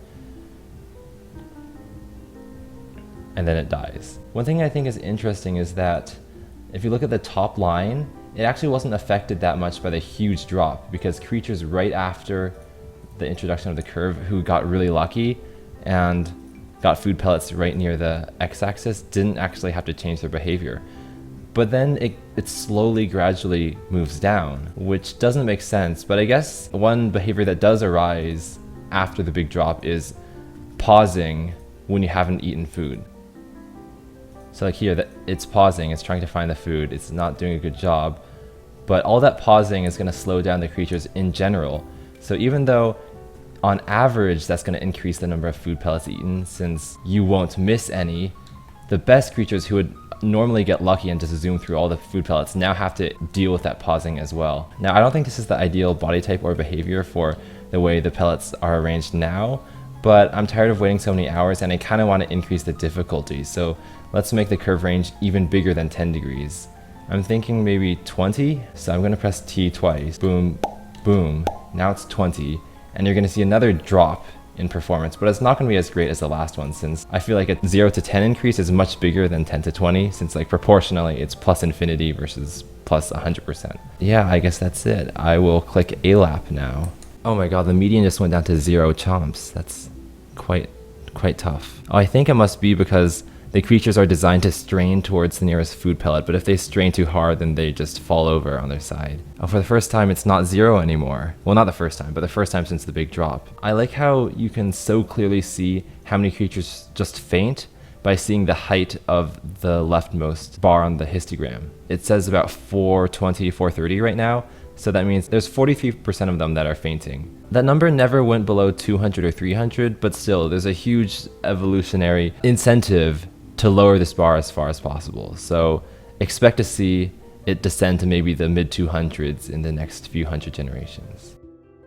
And then it dies. One thing I think is interesting is that if you look at the top line, it actually wasn't affected that much by the huge drop because creatures right after the introduction of the curve who got really lucky and got food pellets right near the x-axis didn't actually have to change their behavior. But then it slowly, gradually moves down, which doesn't make sense. But I guess one behavior that does arise after the big drop is pausing when you haven't eaten food. So like here, it's pausing, it's trying to find the food, it's not doing a good job, but all that pausing is going to slow down the creatures in general. So even though on average that's going to increase the number of food pellets eaten since you won't miss any, the best creatures who would normally get lucky and just zoom through all the food pellets now have to deal with that pausing as well. Now I don't think this is the ideal body type or behavior for the way the pellets are arranged now, but I'm tired of waiting so many hours and I kind of want to increase the difficulty. So let's make the curve range even bigger than 10 degrees. I'm thinking maybe 20. So I'm going to press T twice. Boom, boom. Now it's 20. And you're going to see another drop in performance, but it's not going to be as great as the last one since I feel like a 0 to 10 increase is much bigger than 10 to 20 since like proportionally it's plus infinity versus plus 100%. Yeah, I guess that's it. I will click ALAP now. Oh my god, the median just went down to 0 chomps. That's quite tough. Oh, I think it must be because the creatures are designed to strain towards the nearest food pellet, but if they strain too hard, then they just fall over on their side. Oh, for the first time, it's not 0 anymore. Well, not the first time, but the first time since the big drop. I like how you can so clearly see how many creatures just faint, by seeing the height of the leftmost bar on the histogram. It says about 420, 430 right now, so that means there's 43% of them that are fainting. That number never went below 200 or 300, but still, there's a huge evolutionary incentive to lower this bar as far as possible. So expect to see it descend to maybe the mid 200s in the next few hundred generations.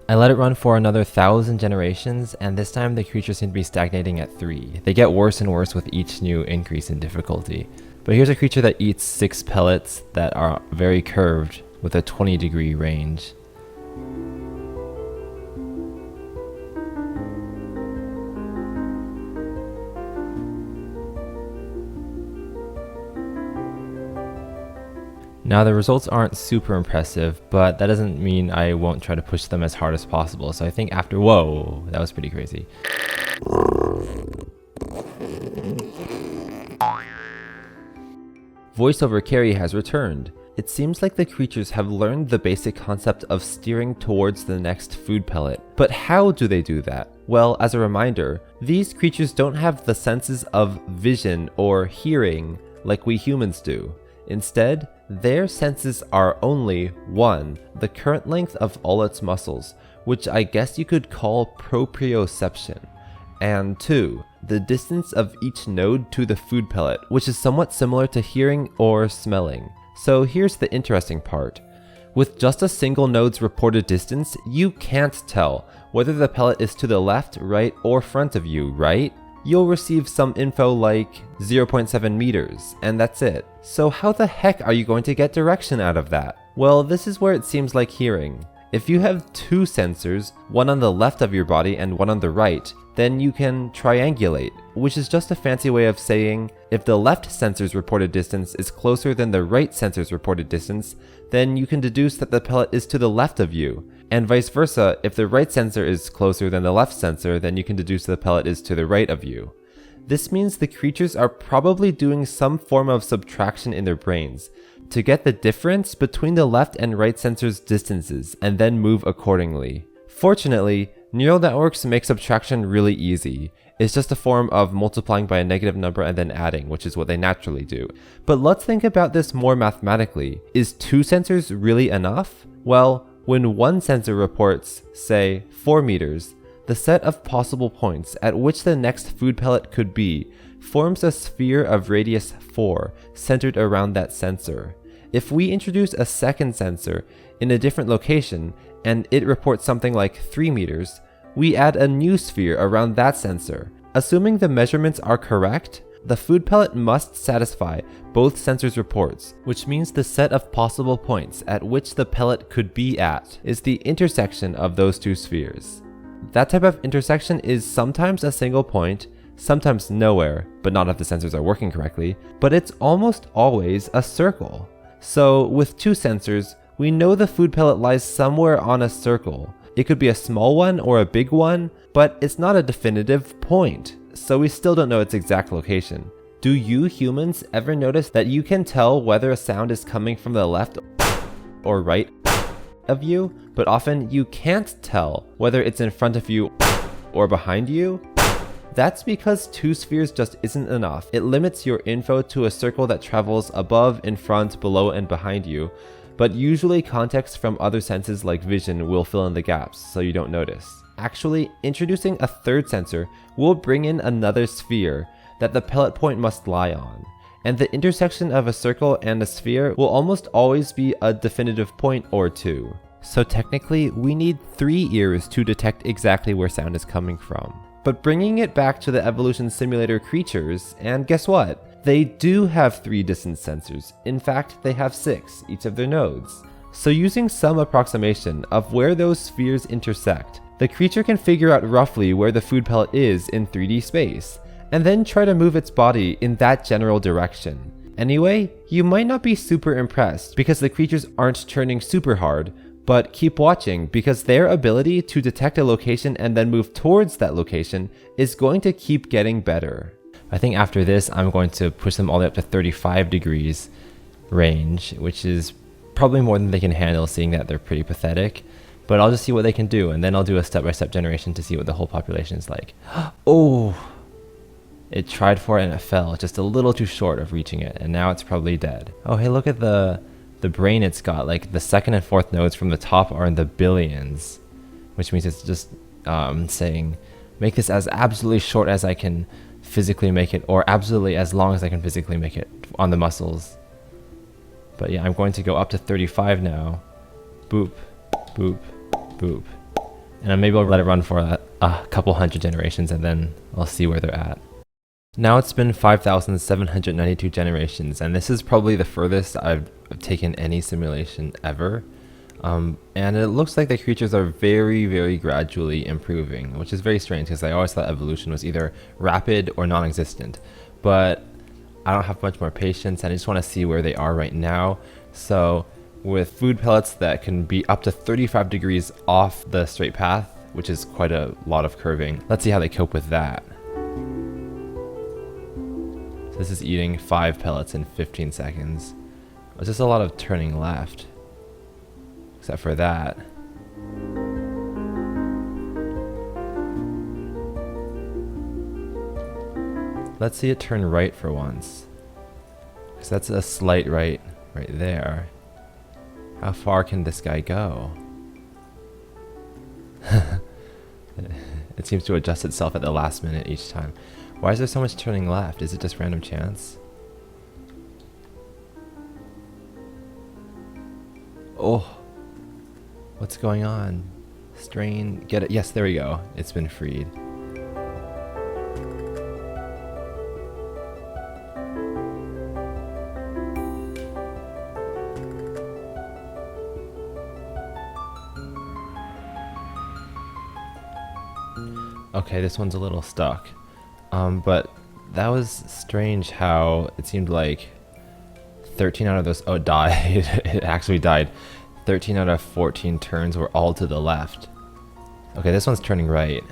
I let it run for another 1,000 generations, and this time the creatures seem to be stagnating at 3. They get worse and worse with each new increase in difficulty. But here's a creature that eats 6 pellets that are very curved with a 20-degree range. Now the results aren't super impressive, but that doesn't mean I won't try to push them as hard as possible. So I think after, whoa, that was pretty crazy. Voiceover Carrie has returned. It seems like the creatures have learned the basic concept of steering towards the next food pellet. But how do they do that? Well, as a reminder, these creatures don't have the senses of vision or hearing like we humans do. Instead, their senses are only 1, the current length of all its muscles, which I guess you could call proprioception, and 2, the distance of each node to the food pellet, which is somewhat similar to hearing or smelling. So here's the interesting part. With just a single node's reported distance, you can't tell whether the pellet is to the left, right, or front of you, right? You'll receive some info like 0.7 meters, and that's it. So how the heck are you going to get direction out of that? Well, this is where it seems like hearing. If you have 2 sensors, one on the left of your body and one on the right, then you can triangulate, which is just a fancy way of saying if the left sensor's reported distance is closer than the right sensor's reported distance, then you can deduce that the pellet is to the left of you. And vice versa, if the right sensor is closer than the left sensor, then you can deduce the pellet is to the right of you. This means the creatures are probably doing some form of subtraction in their brains to get the difference between the left and right sensors' distances and then move accordingly. Fortunately, neural networks make subtraction really easy. It's just a form of multiplying by a negative number and then adding, which is what they naturally do. But let's think about this more mathematically. Is 2 sensors really enough? Well, when one sensor reports, say, 4 meters, the set of possible points at which the next food pellet could be forms a sphere of radius 4 centered around that sensor. If we introduce a second sensor in a different location and it reports something like 3 meters, we add a new sphere around that sensor. Assuming the measurements are correct, the food pellet must satisfy both sensors' reports, which means the set of possible points at which the pellet could be at is the intersection of those 2 spheres. That type of intersection is sometimes a single point, sometimes nowhere, but not if the sensors are working correctly, but it's almost always a circle. So with 2 sensors, we know the food pellet lies somewhere on a circle. It could be a small one or a big one, but it's not a definitive point, so we still don't know its exact location. Do you humans ever notice that you can tell whether a sound is coming from the left or right of you, but often you can't tell whether it's in front of you or behind you? That's because 2 spheres just isn't enough. It limits your info to a circle that travels above, in front, below, and behind you, but usually context from other senses like vision will fill in the gaps so you don't notice. Actually, introducing a third sensor will bring in another sphere that the pellet point must lie on, and the intersection of a circle and a sphere will almost always be a definitive point or 2. So technically, we need 3 ears to detect exactly where sound is coming from. But bringing it back to the evolution simulator creatures, and guess what? They do have 3 distance sensors. In fact, they have 6, each of their nodes. So using some approximation of where those spheres intersect, the creature can figure out roughly where the food pellet is in 3D space, and then try to move its body in that general direction. Anyway, you might not be super impressed because the creatures aren't churning super hard, but keep watching because their ability to detect a location and then move towards that location is going to keep getting better. I think after this, I'm going to push them all the way up to 35 degrees range, which is probably more than they can handle, seeing that they're pretty pathetic. But I'll just see what they can do, and then I'll do a step-by-step generation to see what the whole population is like. Oh, It tried for it and it fell, just a little too short of reaching it, and now it's probably dead. Oh, hey, look at the brain it's got. Like, the second and fourth nodes from the top are in the billions, which means it's just saying, make this as absolutely short as I can physically make it, or absolutely as long as I can physically make it on the muscles. But yeah, I'm going to go up to 35 now. Boop, boop, boop. And maybe I'll let it run for a couple hundred generations, and then I'll see where they're at. Now it's been 5,792 generations, and this is probably the furthest I've taken any simulation ever. And it looks like the creatures are very, very gradually improving, which is very strange because I always thought evolution was either rapid or non-existent. But I don't have much more patience, and I just want to see where they are right now. So with food pellets that can be up to 35 degrees off the straight path, which is quite a lot of curving, let's see how they cope with that. So this is eating 5 pellets in 15 seconds. It's just a lot of turning left, except for that. Let's see it turn right for once, because that's a slight right there. How far can this guy go? It seems to adjust itself at the last minute each time. Why is there so much turning left? Is it just random chance? Oh, what's going on? Strain, get it? Yes, there we go. It's been freed. Okay, this one's a little stuck. But that was strange how it seemed like 13 out of those, oh, it died. It actually died. 13 out of 14 turns were all to the left. Okay, this one's turning right.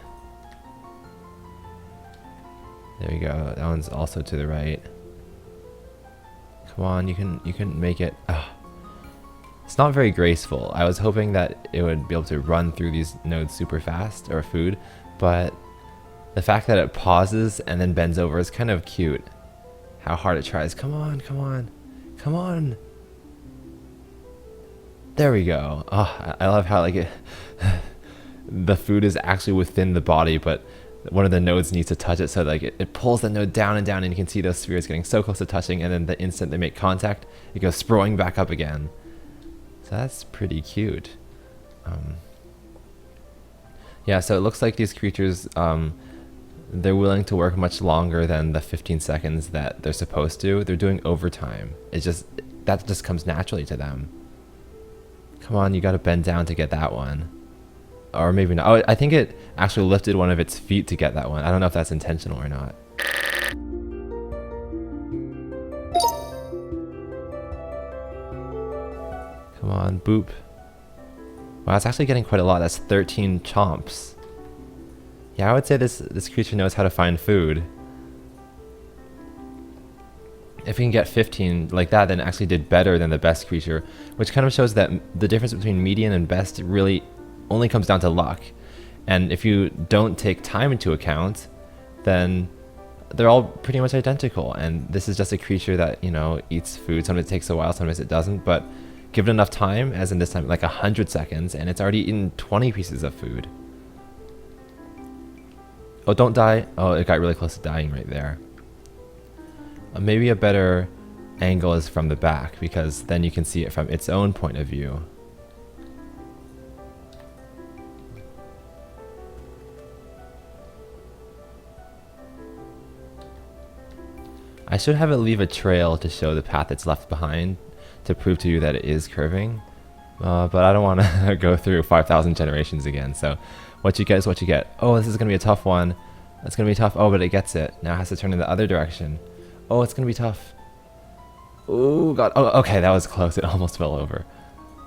There you go. That one's also to the right. Come on, you can make it. Ugh. It's not very graceful. I was hoping that it would be able to run through these nodes super fast, or food, but the fact that it pauses and then bends over is kind of cute. How hard it tries. Come on, come on, come on. There we go. Oh, I love how like the food is actually within the body, but one of the nodes needs to touch it, so like it pulls the node down and down, and you can see those spheres getting so close to touching, and then the instant they make contact, it goes sprawling back up again. So that's pretty cute. Yeah, so it looks like these creatures, they're willing to work much longer than the 15 seconds that they're supposed to. They're doing overtime. That just comes naturally to them. Come on, you gotta bend down to get that one. Or maybe not. Oh, I think it actually lifted one of its feet to get that one. I don't know if that's intentional or not. Come on, boop. Wow, it's actually getting quite a lot. That's 13 chomps. Yeah, I would say this creature knows how to find food. If we can get 15 like that, then it actually did better than the best creature, which kind of shows that the difference between median and best really only comes down to luck. And if you don't take time into account, then they're all pretty much identical. And this is just a creature that, you know, eats food. Sometimes it takes a while, sometimes it doesn't, but give it enough time, as in this time, like 100 seconds, and it's already eaten 20 pieces of food. Oh, don't die. Oh, it got really close to dying right there. Maybe a better angle is from the back, because then you can see it from its own point of view. I should have it leave a trail to show the path it's left behind, to prove to you that it is curving, but I don't want to go through 5,000 generations again. So what you get is what you get. Oh, this is going to be a tough one. That's going to be tough. Oh, but it gets it. Now it has to turn in the other direction. Oh, it's going to be tough. Oh, God. Oh, okay, that was close. It almost fell over.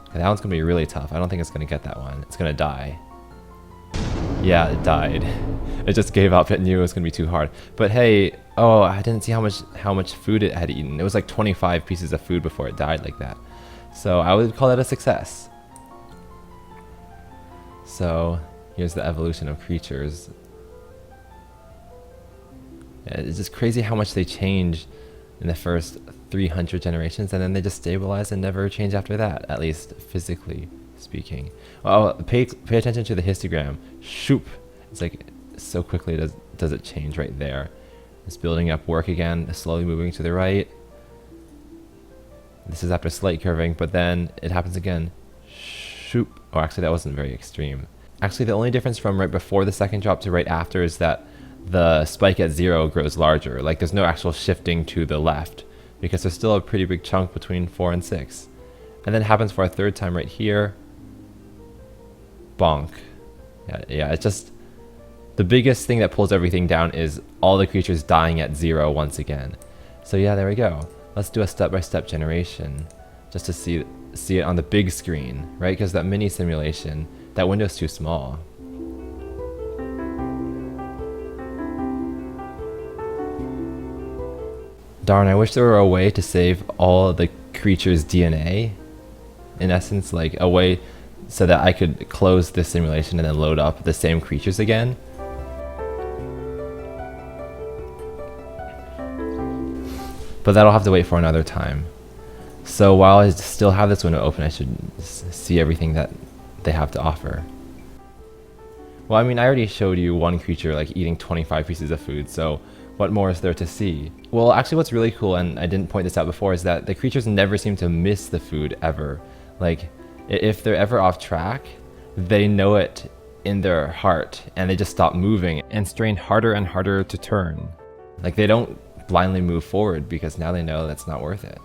Okay, that one's going to be really tough. I don't think it's going to get that one. It's going to die. Yeah, it died. It just gave up. It knew it was going to be too hard. But hey, oh, I didn't see how much food it had eaten. It was like 25 pieces of food before it died like that. So I would call that a success. So here's the evolution of creatures. It's just crazy how much they change in the first 300 generations, and then they just stabilize and never change after that, at least physically speaking. Well, pay attention to the histogram. Shoop! It's like so quickly does it change right there. It's building up work again, slowly moving to the right. This is after slight curving, but then it happens again. Shoop! Oh, actually that wasn't very extreme. Actually, the only difference from right before the second drop to right after is that the spike at 0 grows larger. Like there's no actual shifting to the left because there's still a pretty big chunk between 4 and 6. And then it happens for a third time right here. Bonk. Yeah, it's just the biggest thing that pulls everything down is all the creatures dying at 0 once again. So yeah, there we go. Let's do a step-by-step generation just to see it on the big screen, right? Because that mini simulation, that window's too small. Darn, I wish there were a way to save all the creatures' DNA. In essence, like a way so that I could close this simulation and then load up the same creatures again. But that'll have to wait for another time. So while I still have this window open, I should see everything that they have to offer. Well, I mean, I already showed you one creature like eating 25 pieces of food, so what more is there to see? Well, actually what's really cool, and I didn't point this out before, is that the creatures never seem to miss the food ever. Like, if they're ever off track, they know it in their heart, and they just stop moving and strain harder and harder to turn. Like, they don't blindly move forward because now they know that's not worth it.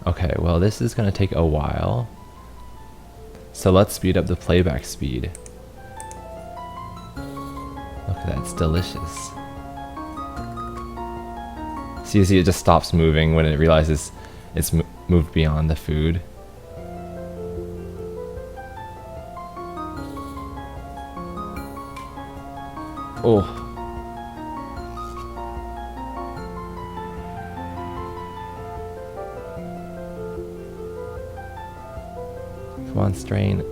Okay, well this is gonna take a while. So let's speed up the playback speed. Look at that, it's delicious. See, it just stops moving when it realizes it's moved beyond the food. Oh. Come on, strain.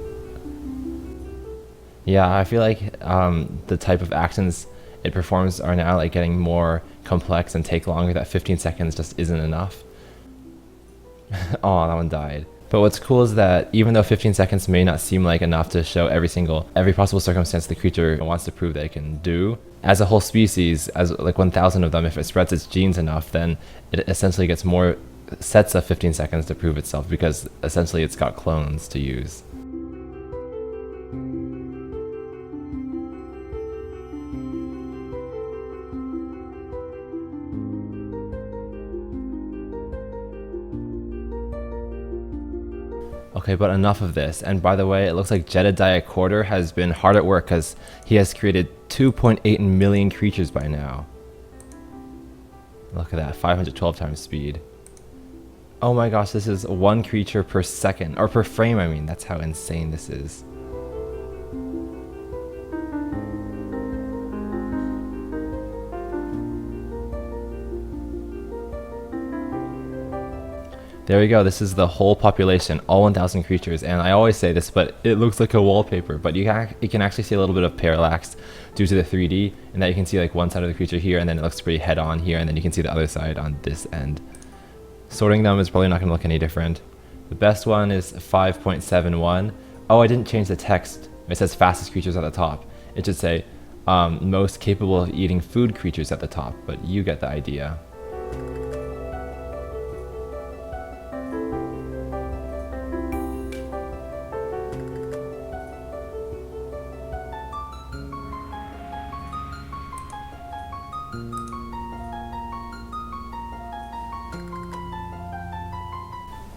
Yeah, I feel like the type of actions it performs are now like getting more complex and take longer. That 15 seconds just isn't enough. Oh, that one died. But what's cool is that even though 15 seconds may not seem like enough to show every possible circumstance the creature wants to prove that it can do, as a whole species, as like 1,000 of them, if it spreads its genes enough, then it essentially gets more sets of 15 seconds to prove itself, because essentially it's got clones to use. Okay, but enough of this. And by the way, it looks like Jedediah Quarter has been hard at work because he has created 2.8 million creatures by now. Look at that, 512 times speed. Oh my gosh, this is one creature per second, or per frame, I mean. That's how insane this is. There we go, this is the whole population, all 1,000 creatures, and I always say this, but it looks like a wallpaper, but you can actually see a little bit of parallax due to the 3D, and that you can see like one side of the creature here, and then it looks pretty head on here, and then you can see the other side on this end. Sorting them is probably not going to look any different. The best one is 5.71. Oh, I didn't change the text. It says fastest creatures at the top. It should say most capable of eating food creatures at the top, but you get the idea.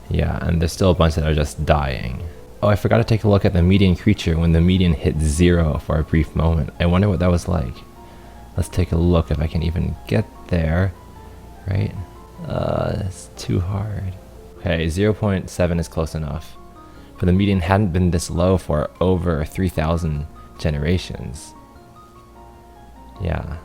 Yeah, and there's still a bunch that are just dying. Oh, I forgot to take a look at the median creature when the median hit 0 for a brief moment. I wonder what that was like. Let's take a look if I can even get there. Right? It's too hard. Okay, 0.7 is close enough. But the median hadn't been this low for over 3,000 generations. Yeah.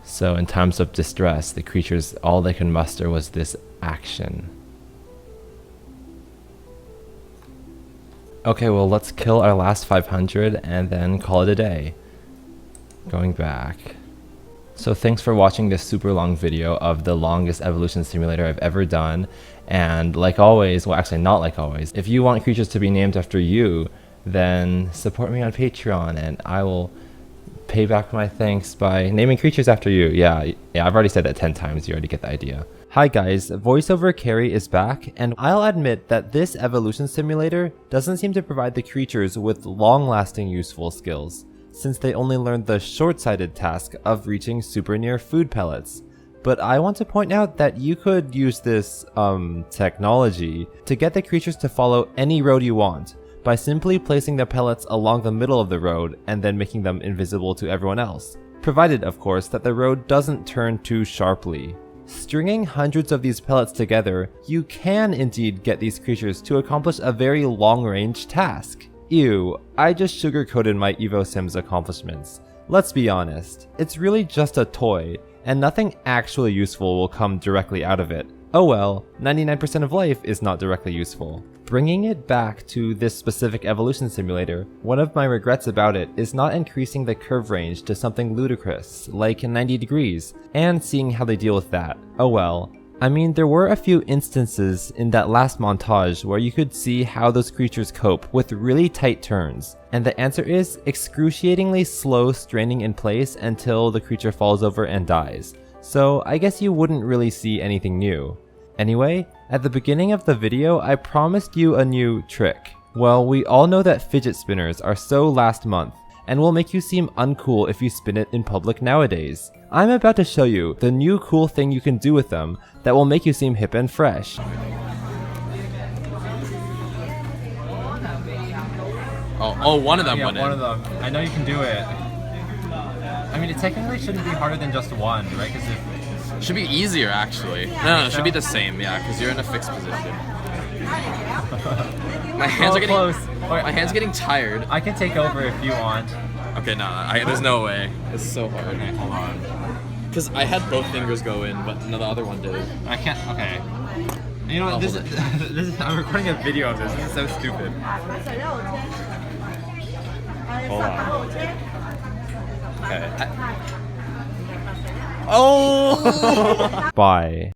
So in times of distress, the creatures, all they could muster was this action. Okay, well, let's kill our last 500 and then call it a day. Going back. So thanks for watching this super long video of the longest evolution simulator I've ever done. And like always, well actually not like always, if you want creatures to be named after you, then support me on Patreon and I will pay back my thanks by naming creatures after you. Yeah, I've already said that 10 times, you already get the idea. Hi guys, voiceover Carrie is back, and I'll admit that this evolution simulator doesn't seem to provide the creatures with long-lasting useful skills, since they only learned the short-sighted task of reaching super near food pellets. But I want to point out that you could use this, technology to get the creatures to follow any road you want, by simply placing the pellets along the middle of the road and then making them invisible to everyone else. Provided, of course, that the road doesn't turn too sharply. Stringing hundreds of these pellets together, you can indeed get these creatures to accomplish a very long-range task. Ew, I just sugarcoated my EvoSims accomplishments. Let's be honest, it's really just a toy, and nothing actually useful will come directly out of it. Oh well, 99% of life is not directly useful. Bringing it back to this specific evolution simulator, one of my regrets about it is not increasing the curve range to something ludicrous, like 90 degrees, and seeing how they deal with that. Oh well. I mean, there were a few instances in that last montage where you could see how those creatures cope with really tight turns, and the answer is excruciatingly slow straining in place until the creature falls over and dies. So I guess you wouldn't really see anything new. Anyway, at the beginning of the video, I promised you a new trick. Well, we all know that fidget spinners are so last month, and will make you seem uncool if you spin it in public nowadays. I'm about to show you the new cool thing you can do with them that will make you seem hip and fresh. Oh, one of them went in. One of them. I know you can do it. I mean, it technically shouldn't be harder than just one, right? Because if Should be easier, actually. No, it should be the same, yeah, because you're in a fixed position. My hands are getting close. My hands are getting tired. I can take over if you want. Okay, no, there's no way. It's so hard. Okay, hold on. Because I had both fingers go in, but no, the other one did. I can't. Okay. You know what? This is. I'm recording a video of this. This is so stupid. Hold on. Okay. Oh! Bye.